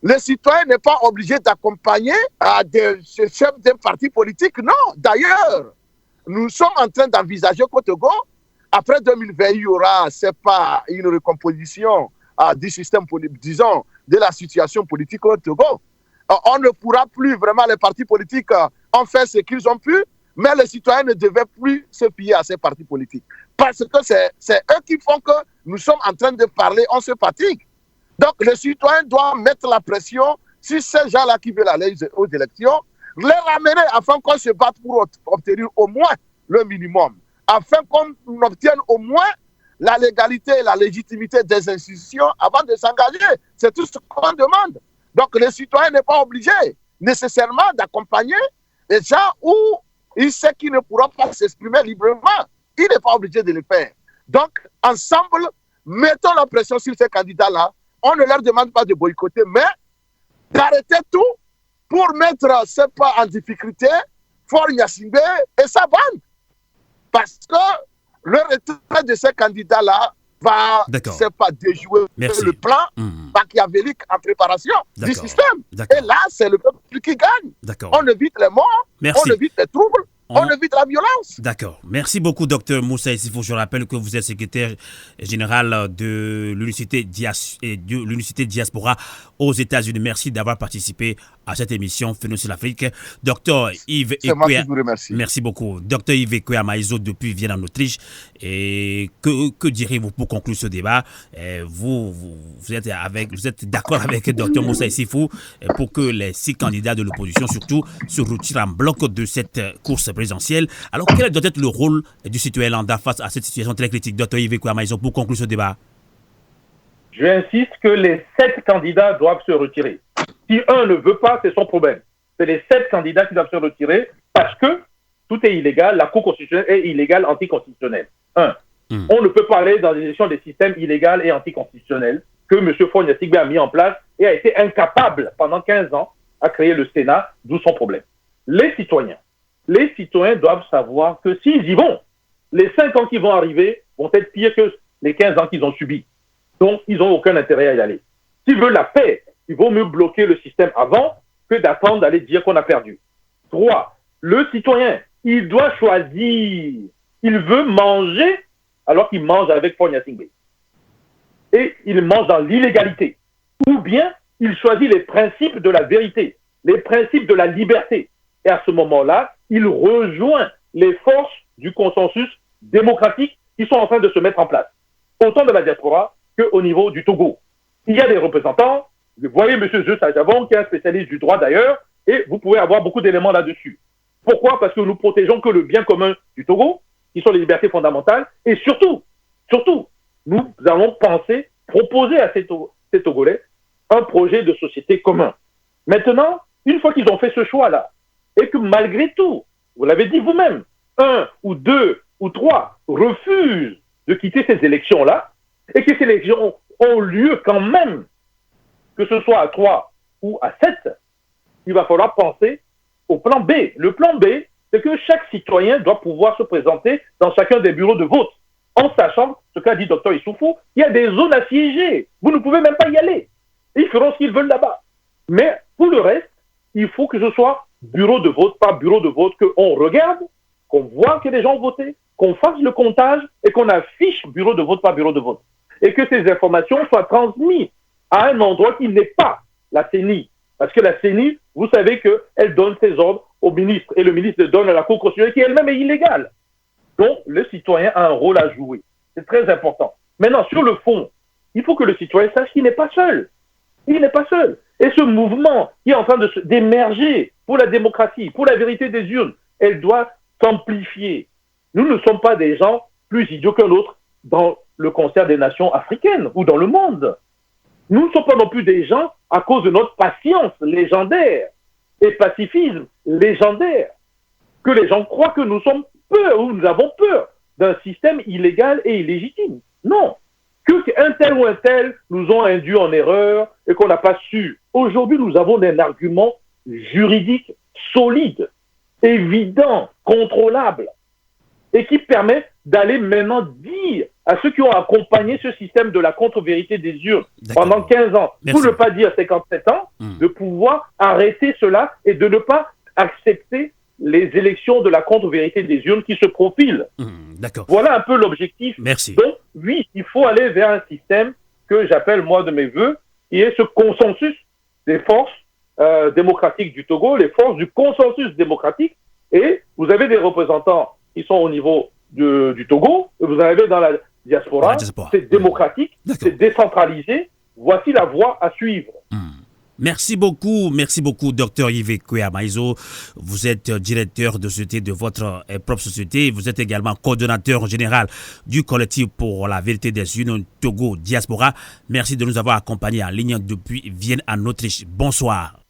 Le citoyen n'est pas obligé d'accompagner des chefs d'un parti politique, non. D'ailleurs, nous sommes en train d'envisager qu'au Togo, après 2020, il y aura, c'est pas une recomposition du système politique, disons, de la situation politique au Togo. On ne pourra plus vraiment, les partis politiques ont fait ce qu'ils ont pu, mais les citoyens ne devaient plus se fier à ces partis politiques. Parce que c'est eux qui font que nous sommes en train de parler, on se fatigue. Donc, les citoyens doivent mettre la pression sur ces gens-là qui veulent aller aux élections, les ramener afin qu'on se batte pour obtenir au moins le minimum, afin qu'on obtienne au moins la légalité et la légitimité des institutions avant de s'engager. C'est tout ce qu'on demande. Donc, le citoyen n'est pas obligé nécessairement d'accompagner les gens où il sait qu'il ne pourra pas s'exprimer librement. Il n'est pas obligé de le faire. Donc, ensemble, mettons la pression sur ces candidats-là. On ne leur demande pas de boycotter, mais d'arrêter tout pour mettre CEPA en difficulté, Faure Gnassingbé et sa bande. Parce que le retrait de ces candidats-là va, c'est pas déjouer le plan machiavélique en préparation du système. Et là, c'est le peuple qui gagne. On évite les morts, on évite les troubles, on évite la violence. D'accord. Merci beaucoup, docteur Moussa Issifou. Je rappelle que vous êtes secrétaire général de l'Unicité Diaspora aux États-Unis. Merci d'avoir participé à cette émission Phénomène sur l'Afrique. Docteur Yves Kweyamaezo. Merci beaucoup. Docteur Yves Kweyamaezo depuis Vienne en Autriche. Et que direz-vous pour conclure ce débat? Vous êtes d'accord avec docteur Moussa Issifou pour que les 6 candidats de l'opposition surtout se retirent en bloc de cette course présidentielle. Alors, quel doit être le rôle du citoyen lambda face à cette situation très critique? Docteur Yves Kweyamaezo, pour conclure ce débat. J'insiste que les 7 candidats doivent se retirer. Si un ne veut pas, c'est son problème. C'est les 7 candidats qui doivent se retirer parce que tout est illégal, la Cour constitutionnelle est illégale, anticonstitutionnelle. On ne peut pas aller dans l'élection des systèmes illégaux et anticonstitutionnels que M. Faure Gnassingbé a mis en place et a été incapable pendant 15 ans a créé le Sénat, d'où son problème. Les citoyens doivent savoir que s'ils y vont, les 5 ans qui vont arriver vont être pires que les 15 ans qu'ils ont subis. Donc, ils n'ont aucun intérêt à y aller. S'ils veulent la paix, il vaut mieux bloquer le système avant que d'attendre d'aller dire qu'on a perdu. 3. Le citoyen, il doit choisir. Il veut manger alors qu'il mange avec Faure Gnassingbé. Et il mange dans l'illégalité. Ou bien, il choisit les principes de la vérité, les principes de la liberté. Et à ce moment-là, il rejoint les forces du consensus démocratique qui sont en train de se mettre en place, autant de la diaspora qu'au niveau du Togo. Il y a des représentants, vous voyez M. Zeus Ajavon, qui est un spécialiste du droit d'ailleurs, et vous pouvez avoir beaucoup d'éléments là-dessus. Pourquoi? Parce que nous protégeons que le bien commun du Togo, qui sont les libertés fondamentales, et surtout, nous allons proposer à ces Togolais un projet de société commun. Maintenant, une fois qu'ils ont fait ce choix-là, et que malgré tout, vous l'avez dit vous-même, 1 ou 2 ou 3 refusent de quitter ces élections-là, et que ces élections ont lieu quand même, que ce soit à 3 ou à 7, il va falloir penser au plan B. Le plan B, c'est que chaque citoyen doit pouvoir se présenter dans chacun des bureaux de vote, en sachant, ce qu'a dit Dr Issoufou, il y a des zones assiégées. Vous ne pouvez même pas y aller. Ils feront ce qu'ils veulent là-bas. Mais pour le reste, il faut que ce soit bureau de vote par bureau de vote, qu'on regarde, qu'on voit que les gens ont voté, qu'on fasse le comptage et qu'on affiche bureau de vote par bureau de vote. Et que ces informations soient transmises à un endroit qui n'est pas la CENI. Parce que la CENI, vous savez qu'elle donne ses ordres au ministre et le ministre donne à la Cour constitutionnelle qui elle-même est illégale. Donc, le citoyen a un rôle à jouer. C'est très important. Maintenant, sur le fond, il faut que le citoyen sache qu'il n'est pas seul. Il n'est pas seul. Et ce mouvement qui est en train d'émerger pour la démocratie, pour la vérité des urnes, elle doit s'amplifier. Nous ne sommes pas des gens plus idiots qu'un autre dans le concert des nations africaines ou dans le monde. Nous ne sommes pas non plus des gens à cause de notre patience légendaire et pacifisme légendaire que les gens croient que nous sommes peur ou nous avons peur d'un système illégal et illégitime. Non. Qu'un tel ou un tel nous ont induit en erreur et qu'on n'a pas su. Aujourd'hui, nous avons un argument juridique solide, évident, contrôlable et qui permet d'aller maintenant dire à ceux qui ont accompagné ce système de la contre-vérité des urnes pendant 15 ans, pour ne pas dire 57 ans, de pouvoir arrêter cela et de ne pas accepter les élections de la contre-vérité des urnes qui se profilent. Voilà un peu l'objectif. Merci. Donc, oui, il faut aller vers un système que j'appelle, moi, de mes voeux, qui est ce consensus des forces démocratiques du Togo, les forces du consensus démocratique. Et vous avez des représentants qui sont au niveau du Togo, et vous en avez dans la diaspora. C'est démocratique, c'est décentralisé. Voici la voie à suivre. Merci beaucoup, Dr Yves Kouya-Maïzo. Vous êtes directeur de société de votre propre société. Vous êtes également coordonnateur général du collectif pour la vérité des urnes Togo Diaspora. Merci de nous avoir accompagnés en ligne depuis Vienne en Autriche. Bonsoir.